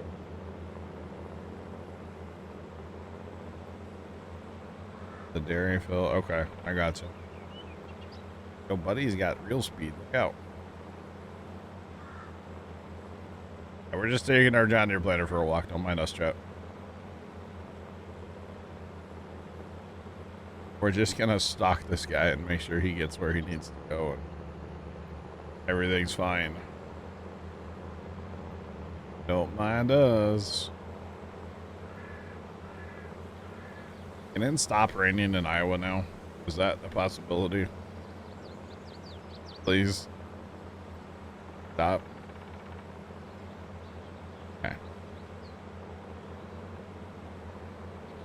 The dairy fill. Okay, I got you. Yo, buddy's got real speed. Look out. Yeah, we're just taking our John Deere planter for a walk. Don't mind us, chat. We're just gonna stalk this guy and make sure he gets where he needs to go. And everything's fine. Don't mind us. Can it stop raining in Iowa now? Is that a possibility? Please. Stop. Okay.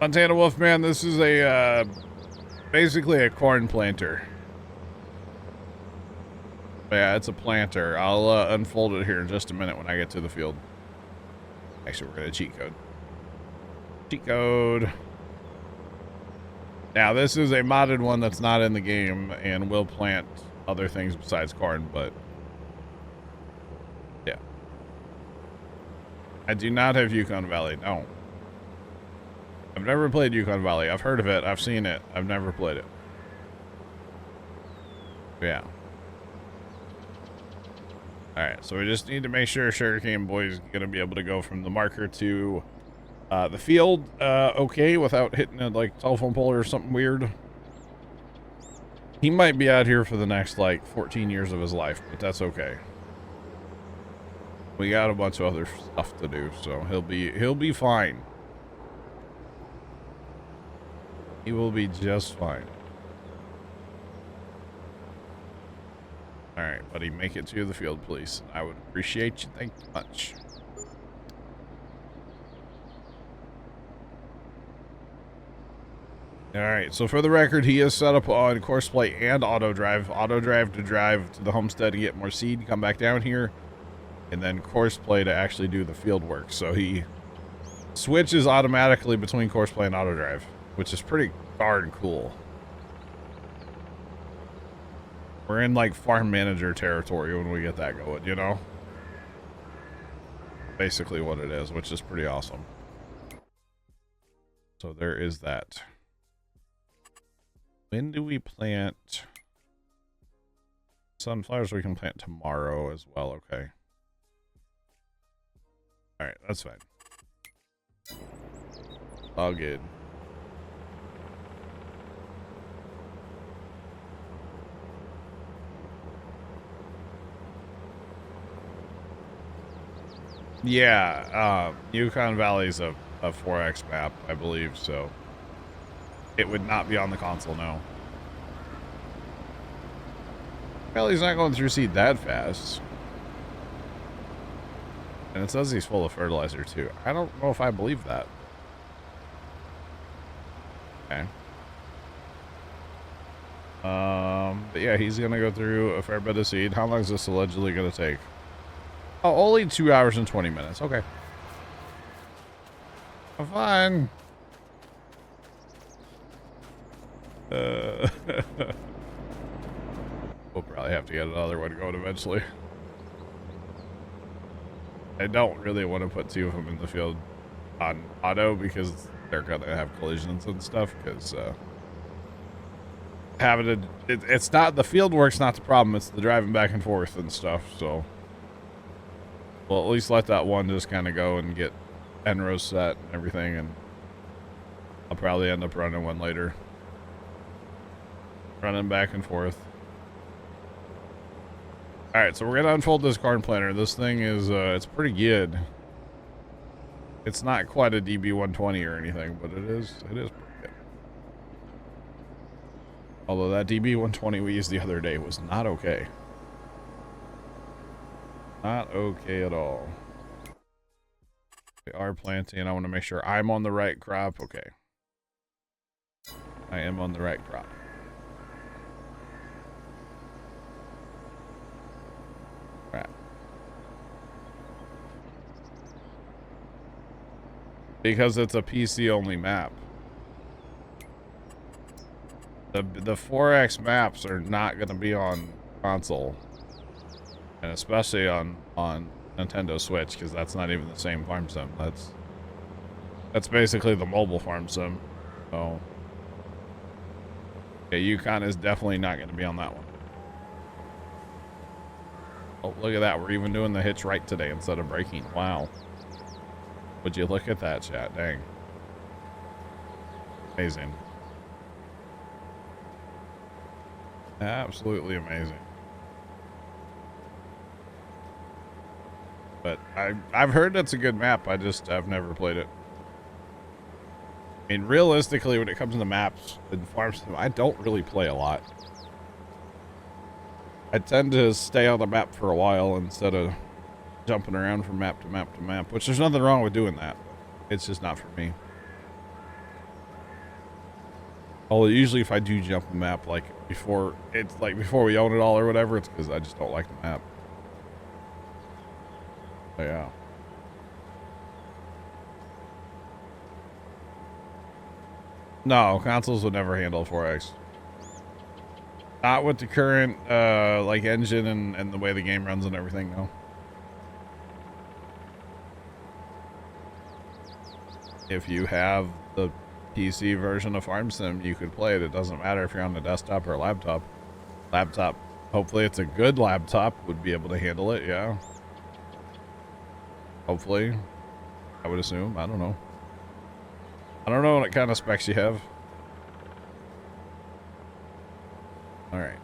Montana Wolfman, this is a, basically a corn planter. But yeah, it's a planter. I'll unfold it here in just a minute when I get to the field. Actually, we're going to cheat code. Cheat code. Now, this is a modded one that's not in the game and will plant other things besides corn, but yeah. I do not have Yukon Valley, no. I've never played Yukon Valley. I've heard of it. I've seen it. I've never played it. Yeah. Alright, so we just need to make sure Sugarcane Boy's going to be able to go from the marker to the field, okay, without hitting a, like, telephone pole or something weird. He might be out here for the next, like, 14 years of his life, but that's okay. We got a bunch of other stuff to do, so he'll be fine. He will be just fine. Alright, buddy, make it to the field, please. I would appreciate you. Thank you much. Alright, so for the record, he is set up on course play and auto drive. Auto drive to drive to the homestead and get more seed, come back down here. And then course play to actually do the field work. So he switches automatically between course play and auto drive, which is pretty darn cool. We're in like farm manager territory when we get that going, you know? Basically what it is, which is pretty awesome. So there is that. When do we plant sunflowers? We can plant tomorrow as well, okay. Alright, that's fine. All good. Yeah, Yukon Valley's a 4X map, I believe, so it would not be on the console now. Well, he's not going through seed that fast. And it says he's full of fertilizer too. I don't know if I believe that. Okay. But yeah, he's gonna go through a fair bit of seed. How long is this allegedly gonna take? Oh, only 2 hours and 20 minutes. Okay. I'm fine. We'll probably have to get another one going eventually. I don't really want to put 2 of them in the field on auto because they're gonna have collisions and stuff. Because having it's not the field work's not the problem. It's the driving back and forth and stuff. So we'll at least let that one just kind of go and get end row set and everything, and I'll probably end up running one later. Running back and forth. Alright, so we're gonna unfold this corn planter. This thing is it's pretty good. It's not quite a DB120 or anything, but it is pretty good. Although that DB120 we used the other day was not okay. Not okay at all. We are planting. I want to make sure I'm on the right crop. Okay. I am on the right crop. Right. Because it's a PC only map. The 4X maps are not going to be on console. And especially on Nintendo Switch, because that's not even the same farm sim. That's basically the mobile farm sim. So yeah, Yukon is definitely not going to be on that one. Oh, look at that. We're even doing the hitch right today instead of braking. Wow. Would you look at that, chat? Dang. Amazing. Absolutely amazing. But I've heard that's a good map. I've never played it. I mean, realistically, when it comes to maps and farm sim, I don't really play a lot. I tend to stay on the map for a while instead of jumping around from map to map to map, which there's nothing wrong with doing that. It's just not for me. Although usually if I do jump a map, like before we own it all or whatever, it's because I just don't like the map. But yeah. No, consoles would never handle 4X. Not with the current like engine and the way the game runs and everything, no. If you have the PC version of Farm Sim, you could play it. It doesn't matter if you're on the desktop or a laptop. Laptop, hopefully it's a good laptop, would be able to handle it, yeah. Hopefully. I would assume. I don't know. I don't know what kind of specs you have. Alright.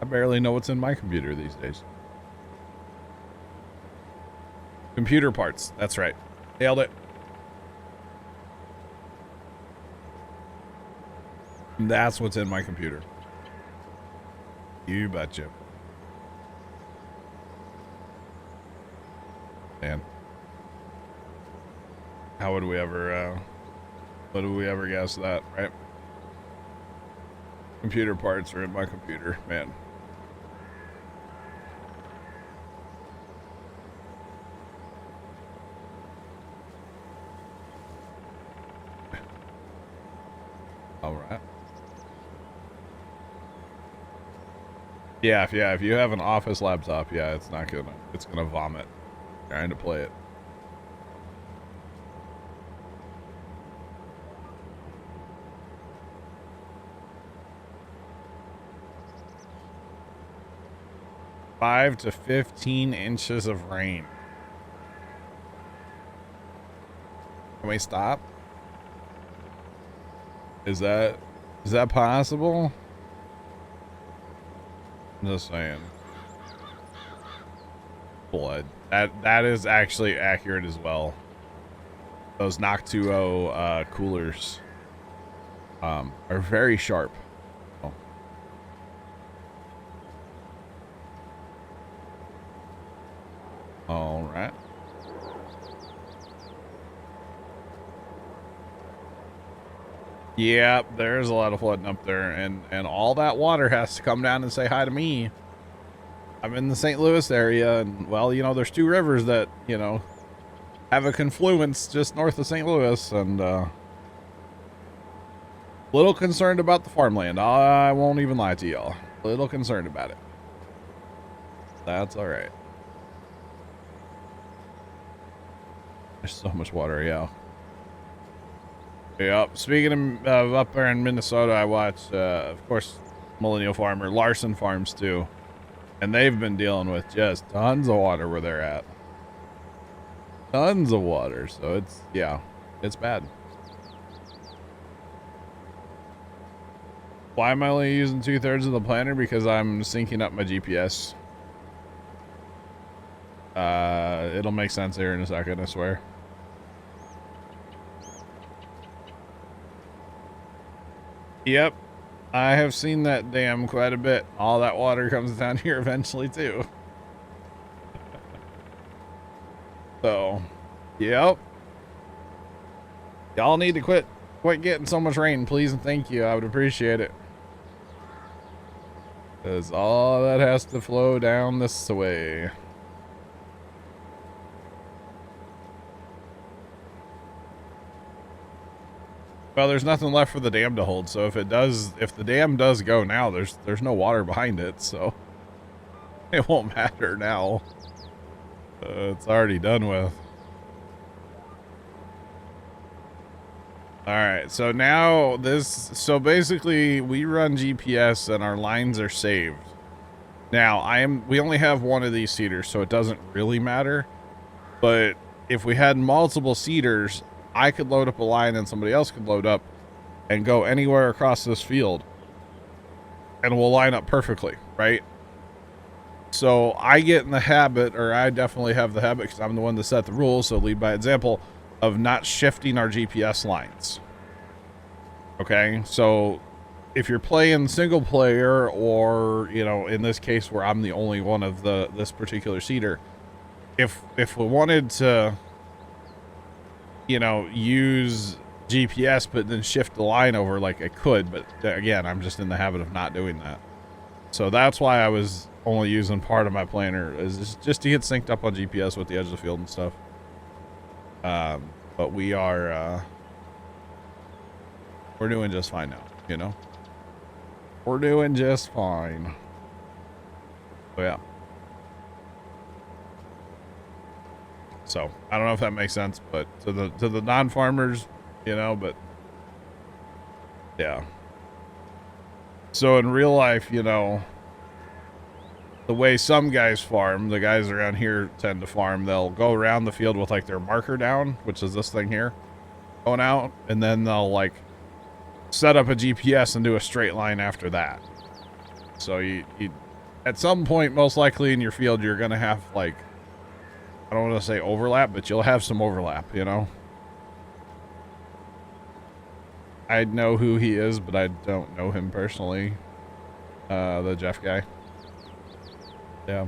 I barely know what's in my computer these days. Computer parts. That's right. Nailed it. That's what's in my computer. You betcha. Man. How would we ever, what do we ever guess that, right? Computer parts are in my computer, man. All right. Yeah, if you have an office laptop, yeah, it's gonna vomit trying to play it. Five to 15 inches of rain. Can we stop? Is that possible? I'm just saying. Blood. That is actually accurate as well. Those Noctuo coolers are very sharp. Oh. Yeah, there's a lot of flooding up there, and all that water has to come down and say hi to me. I'm in the St. Louis area, and, well, you know, there's two rivers that, you know, have a confluence just north of St. Louis, and, little concerned about the farmland. I won't even lie to y'all. Little concerned about it. That's all right. There's so much water, yeah. Yep. Speaking of up there in Minnesota, I watch, of course, Millennial Farmer, Larson Farms too. And they've been dealing with just tons of water where they're at. Tons of water. So it's, yeah, it's bad. Why am I only using 2/3 of the planner? Because I'm syncing up my GPS. It'll make sense here in a second, I swear. Yep. I have seen that dam quite a bit. All that water comes down here eventually too. So, yep. Y'all need to quit getting so much rain, please and thank you. I would appreciate it. Because all that has to flow down this way. Well, there's nothing left for the dam to hold, so if the dam does go now, there's no water behind it, so it won't matter now. It's already done with. All right, so now so basically we run GPS and our lines are saved. Now we only have one of these seeders, so it doesn't really matter. But if we had multiple seeders, I could load up a line and somebody else could load up and go anywhere across this field and we'll line up perfectly, right? So I get in the habit, or I definitely have the habit because I'm the one that set the rules, so lead by example, of not shifting our GPS lines. Okay, so if you're playing single player, or, you know, in this case where I'm the only one of this particular seeder, if we wanted to, you know, use GPS but then shift the line over, like I could, but again, I'm just in the habit of not doing that. So that's why I was only using part of my planner, is just to get synced up on GPS with the edge of the field and stuff. But we are we're doing just fine now, you know. We're doing just fine. So yeah. So I don't know if that makes sense, but to the non-farmers, you know, but yeah. So in real life, you know, the way some guys farm, the guys around here tend to farm, they'll go around the field with like their marker down, which is this thing here, going out, and then they'll like set up a GPS and do a straight line after that. So you at some point, most likely in your field, you're going to have, like, I don't want to say overlap, but you'll have some overlap, you know? I know who he is, but I don't know him personally. The Jeff guy. Yeah.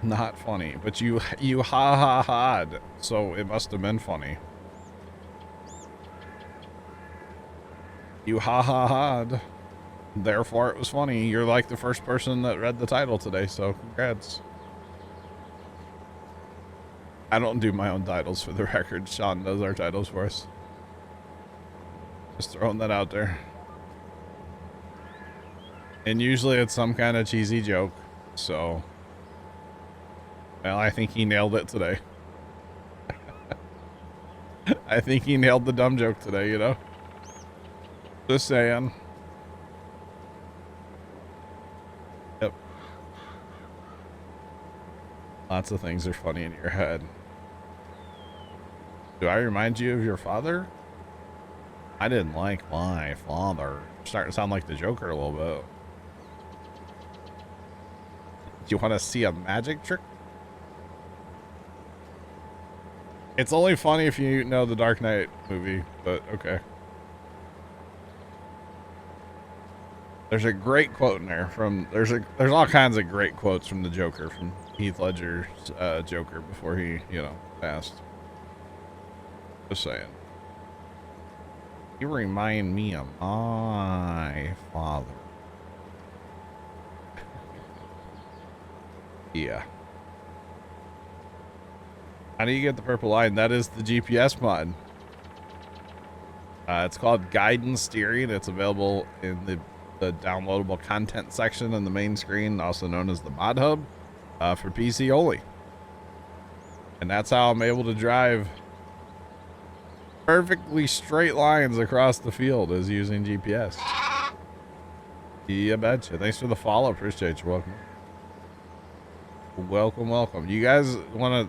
Not funny, but you ha-ha-ha'd, so it must have been funny. You ha-ha-ha'd, therefore it was funny. You're like the first person that read the title today, so congrats. I don't do my own titles, for the record. Sean does our titles for us. Just throwing that out there. And usually it's some kind of cheesy joke, so... Well, I think he nailed it today. I think he nailed the dumb joke today, you know? Just saying. Yep. Lots of things are funny in your head. Do I remind you of your father? I didn't like my father. Starting to sound like the Joker a little bit. Do you want to see a magic trick? It's only funny if you know the Dark Knight movie, but okay. There's a great quote in there from there's all kinds of great quotes from the Joker from Heath Ledger's Joker before he, you know, passed. Just saying. You remind me of my father. Yeah. How do you get the purple line? That is the GPS mod. It's called Guidance Steering. It's available in the downloadable content section in the main screen, also known as the mod hub, for PC only. And that's how I'm able to drive perfectly straight lines across the field, is using GPS. Yeah, betcha. Thanks for the follow. Appreciate you. Welcome. You guys wanna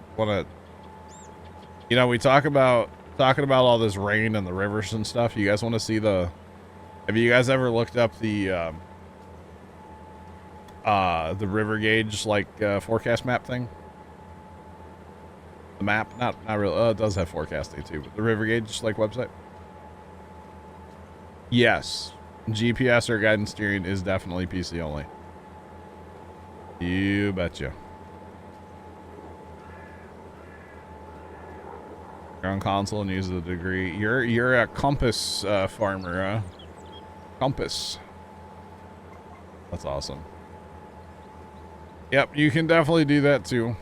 you know, we talking about all this rain and the rivers and stuff. You guys want to see have you guys ever looked up the river gauge forecast map thing? The map, not really. It does have forecasting too, but the river gauge website. Yes, GPS or guidance steering is definitely PC only. You betcha. You're on console and use the degree. You're a compass farmer, huh? Compass. That's awesome. Yep, you can definitely do that too.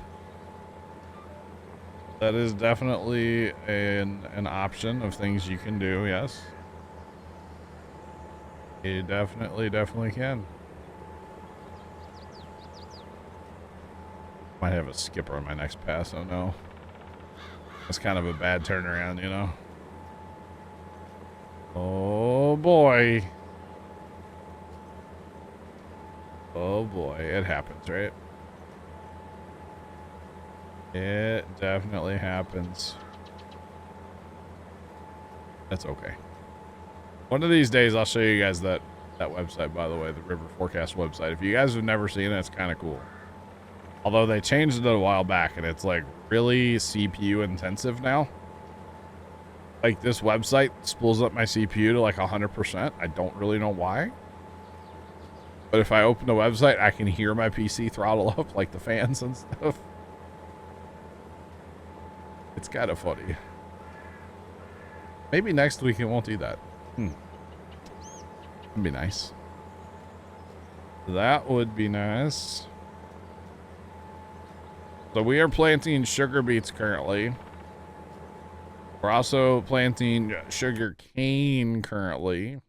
That is definitely an option of things you can do, yes. You definitely can. Might have a skipper on my next pass, oh no. That's kind of a bad turnaround, you know? Oh boy. Oh boy, it happens, right? It definitely happens. That's okay. One of these days, I'll show you guys that website, by the way, the River Forecast website. If you guys have never seen it, it's kind of cool. Although they changed it a while back, and it's like really CPU intensive now. Like this website spools up my CPU to like 100%. I don't really know why. But if I open the website, I can hear my PC throttle up like the fans and stuff. It's kind of funny. Maybe next week it won't do that. That'd be nice. That would be nice. So we are planting sugar beets currently. We're also planting sugar cane currently.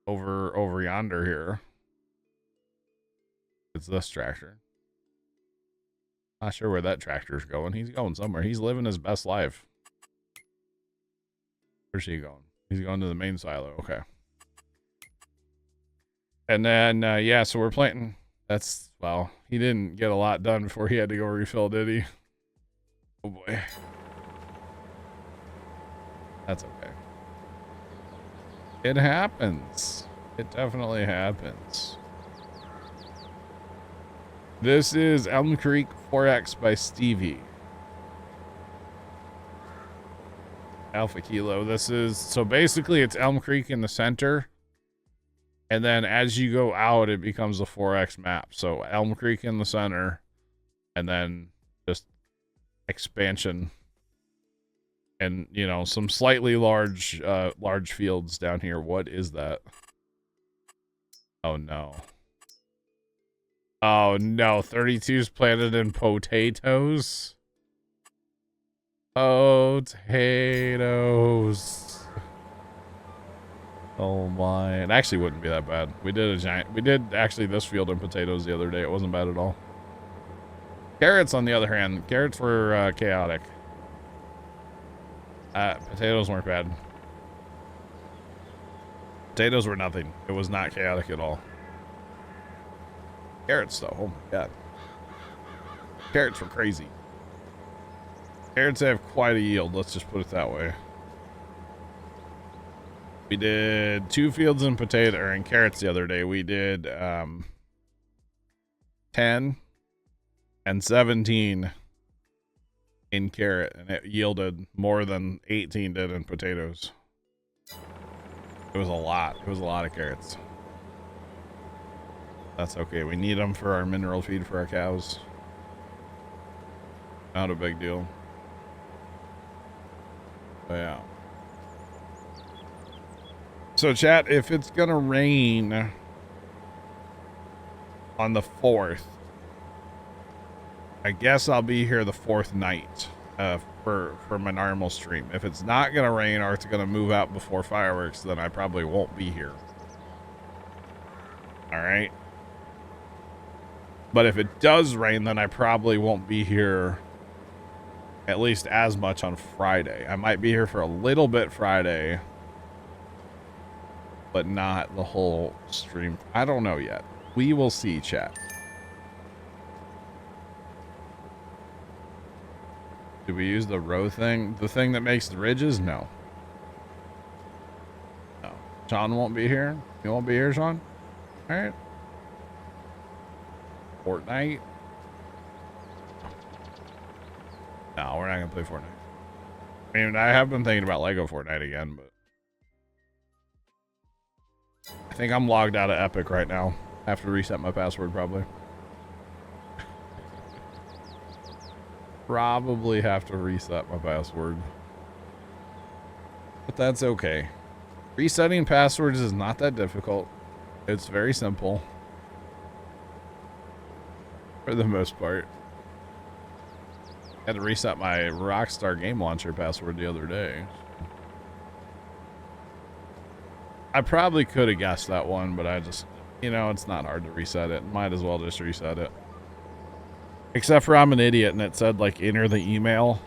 Over yonder here. It's this tractor. Not sure where that tractor's going. He's going somewhere. He's living his best life. Where's he going? He's going to the main silo. Okay. And then, yeah, so we're planting. That's, well, he didn't get a lot done before he had to go refill, did he? Oh boy. That's okay. It happens. It definitely happens. This is Elm Creek 4X by Stevie. Alpha Kilo. This is, so basically it's Elm Creek in the center. And then as you go out, it becomes a 4X map. So Elm Creek in the center. And then just expansion. And, you know, some slightly large fields down here. What is that? Oh, no. Oh, no. 32's planted in potatoes. Potatoes. Oh, my. It actually wouldn't be that bad. We did actually this field in potatoes the other day. It wasn't bad at all. Carrots, on the other hand. Carrots were chaotic. Potatoes weren't bad. Potatoes were nothing. It was not chaotic at all. Carrots, though. Oh, my God. Carrots were crazy. Carrots have quite a yield. Let's just put it that way. We did 2 fields in carrots the other day. We did 10 and 17 in carrot, and it yielded more than 18 did in potatoes. It was a lot. It was a lot of carrots. That's okay. We need them for our mineral feed for our cows. Not a big deal. But yeah. So chat, if it's gonna rain on the 4th, I guess I'll be here the 4th night for my normal stream. If it's not gonna rain or it's gonna move out before fireworks, then I probably won't be here. All right. But if it does rain, then I probably won't be here at least as much on Friday. I might be here for a little bit Friday, but not the whole stream. I don't know yet. We will see, chat. Do we use the row thing? The thing that makes the ridges? No. No. Sean won't be here? You won't be here, Sean? All right. Fortnite? No, we're not going to play Fortnite. I mean, I have been thinking about Lego Fortnite again, but I think I'm logged out of Epic right now. I have to reset my password, probably. Probably have to reset my password. But that's okay. Resetting passwords is not that difficult. It's very simple. For the most part. I had to reset my Rockstar Game Launcher password the other day. I probably could have guessed that one, but I just, you know, it's not hard to reset it. Might as well just reset it. Except for I'm an idiot and it said like enter the email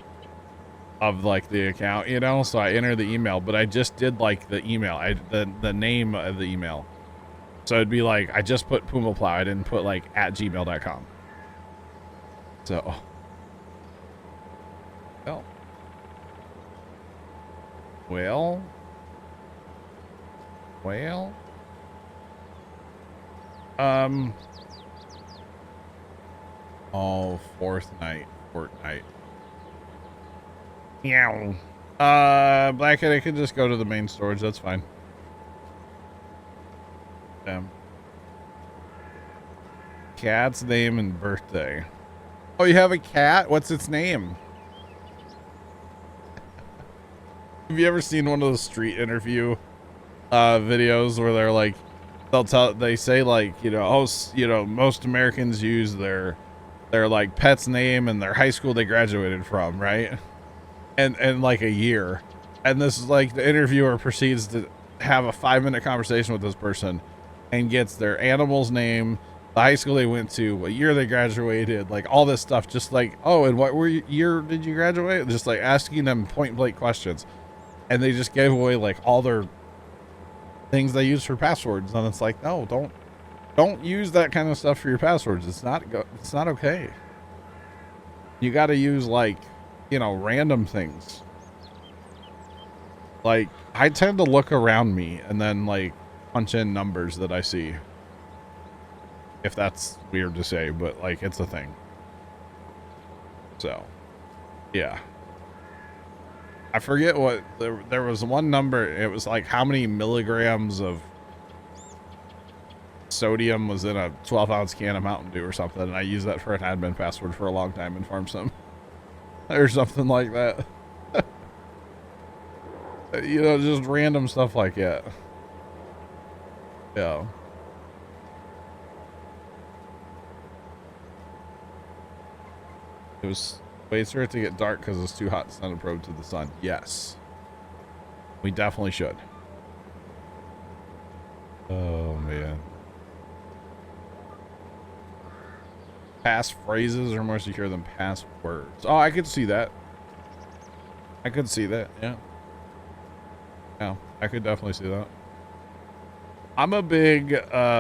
of like the account, you know? So I entered the email, but I just did like the email, the name of the email. So it'd be like, I just put Puma Plow. I didn't put like @gmail.com. So. Well. Oh, Fortnite. Meow. Blackhead, I could just go to the main storage. That's fine. Damn. Cat's name and birthday. Oh, you have a cat? What's its name? Have you ever seen one of those street interview videos where they're like, they say like, you know, oh, you know, most Americans use their like pet's name and their high school they graduated from, right? And like a year. And this is like the interviewer proceeds to have a 5-minute conversation with this person and gets their animal's name, the high school they went to, what year they graduated, like all this stuff, just like, oh, and what year did you graduate? Just like asking them point blank questions. And they just gave away like all their things they use for passwords. And it's like, no, don't use that kind of stuff for your passwords. It's not okay. You got to use like, you know, random things. Like I tend to look around me and then like punch in numbers that I see. If that's weird to say, but like it's a thing. So, yeah. I forget what there was one number. It was like how many milligrams of sodium was in a 12-ounce can of Mountain Dew or something. And I used that for an admin password for a long time in Farm Sim or something like that. You know, just random stuff like that. Yeah. It was waits for it to get dark because it's too hot to send a probe to the sun. Yes. We definitely should. Oh, man. Pass phrases are more secure than passwords. Oh, I could see that. I could see that, yeah. Yeah, I could definitely see that. I'm a big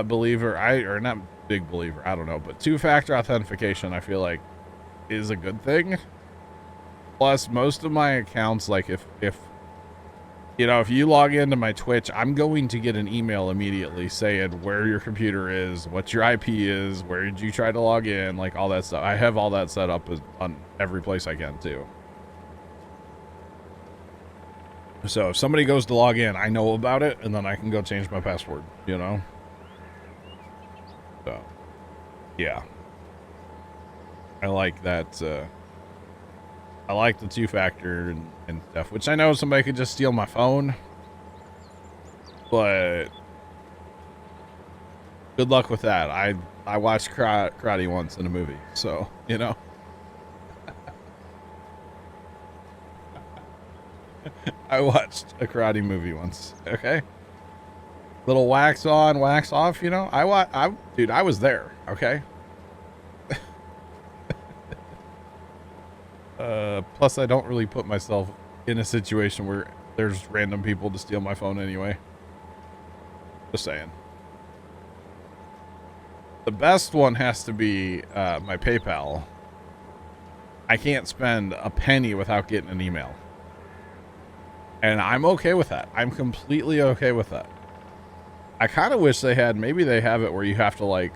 believer, or not big believer, I don't know, but two-factor authentication, I feel like, is a good thing. Plus, most of my accounts, like if you know, if you log into my Twitch, I'm going to get an email immediately saying where your computer is, what your IP is, where did you try to log in, like all that stuff. I have all that set up on every place I can too. So if somebody goes to log in, I know about it, and then I can go change my password, you know? So, yeah. I like that, I like the two-factor and stuff, which I know somebody could just steal my phone, but good luck with that. I watched karate once in a movie, so, you know. I watched a karate movie once, okay? Little wax on, wax off, you know? Dude, I was there, okay? Plus I don't really put myself in a situation where there's random people to steal my phone anyway. Just saying. The best one has to be my PayPal. I can't spend a penny without getting an email. And I'm okay with that. I'm completely okay with that. I kind of wish maybe they have it where you have to like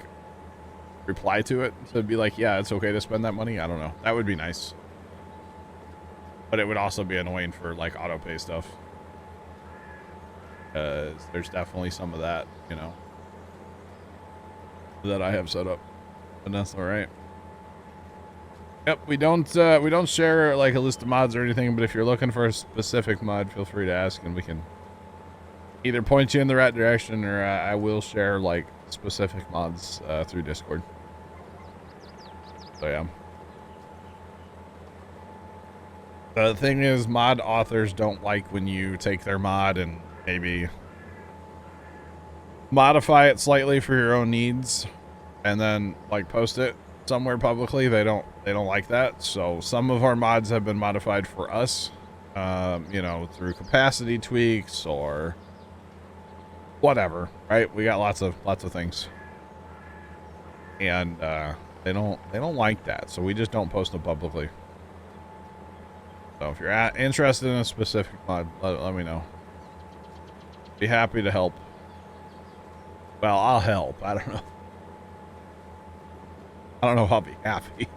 reply to it to be like, yeah, it's okay to spend that money. I don't know. That would be nice. But it would also be annoying for like auto pay stuff. There's definitely some of that, you know, that I have set up, and that's all right. Yep, we don't share like a list of mods or anything, but if you're looking for a specific mod, feel free to ask, and we can either point you in the right direction, or I will share like specific mods through Discord. So yeah. The thing is, mod authors don't like when you take their mod and maybe modify it slightly for your own needs and then like post it somewhere publicly. They don't like that. So some of our mods have been modified for us, you know, through capacity tweaks or whatever, right? We got lots of things, and they don't like that. So we just don't post them publicly. So if you're interested in a specific mod, let me know. Be happy to help. Well, I'll help. I don't know. I don't know if I'll be happy.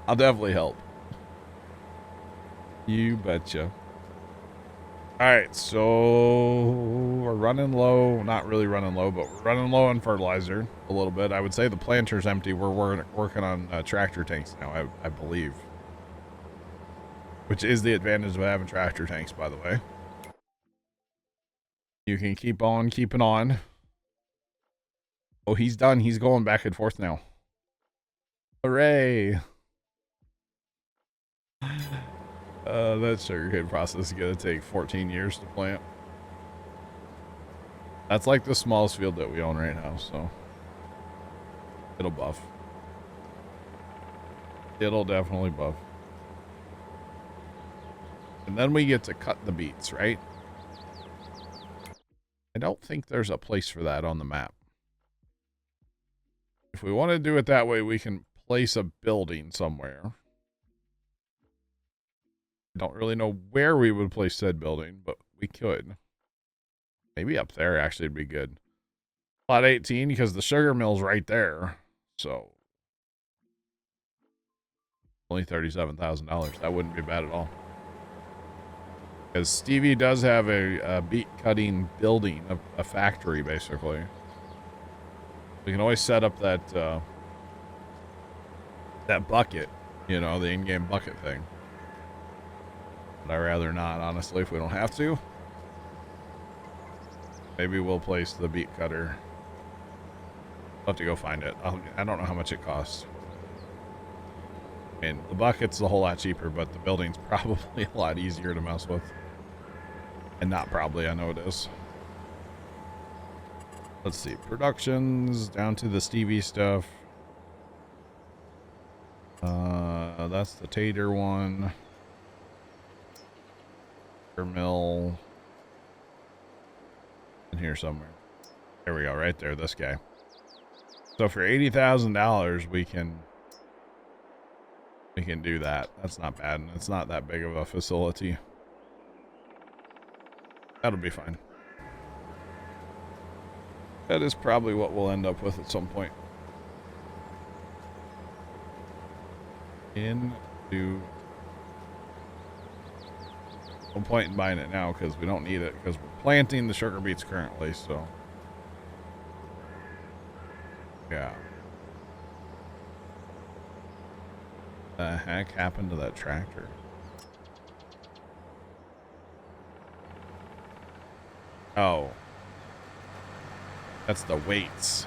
I'll definitely help. You betcha. Alright, so we're running low. Not really running low, but we're running low on fertilizer a little bit. I would say the planter's empty. We're working on tractor tanks now, I believe. Which is the advantage of having tractor tanks, by the way. You can keep on keeping on. Oh, he's done. He's going back and forth now. Hooray. That sugarcane process is going to take 14 years to plant. That's like the smallest field that we own right now, so it'll buff. It'll definitely buff. And then we get to cut the beets, right? I don't think there's a place for that on the map. If we want to do it that way, we can place a building somewhere. I don't really know where we would place said building, but we could. Maybe up there actually would be good. Lot 18, because the sugar mill's right there. So only $37,000. That wouldn't be bad at all. Because Stevie does have a beet cutting building, a factory basically. We can always set up that that bucket, you know, the in-game bucket thing. But I'd rather not, honestly, if we don't have to. Maybe we'll place the beet cutter. I'll have to go find it. I don't know how much it costs. I mean, the bucket's a whole lot cheaper, but the building's probably a lot easier to mess with. And not probably, I know it is. Let's see, productions, down to the Stevie stuff. That's the tater one. Mill. In here somewhere. There we go, right there, this guy. So for $80,000, we can do that. That's not bad, and it's not that big of a facility. That'll be fine. That is probably what we'll end up with at some point. No point in buying it now because we don't need it, because we're planting the sugar beets currently, so Yeah. The heck happened to that tractor? Oh. That's the weights.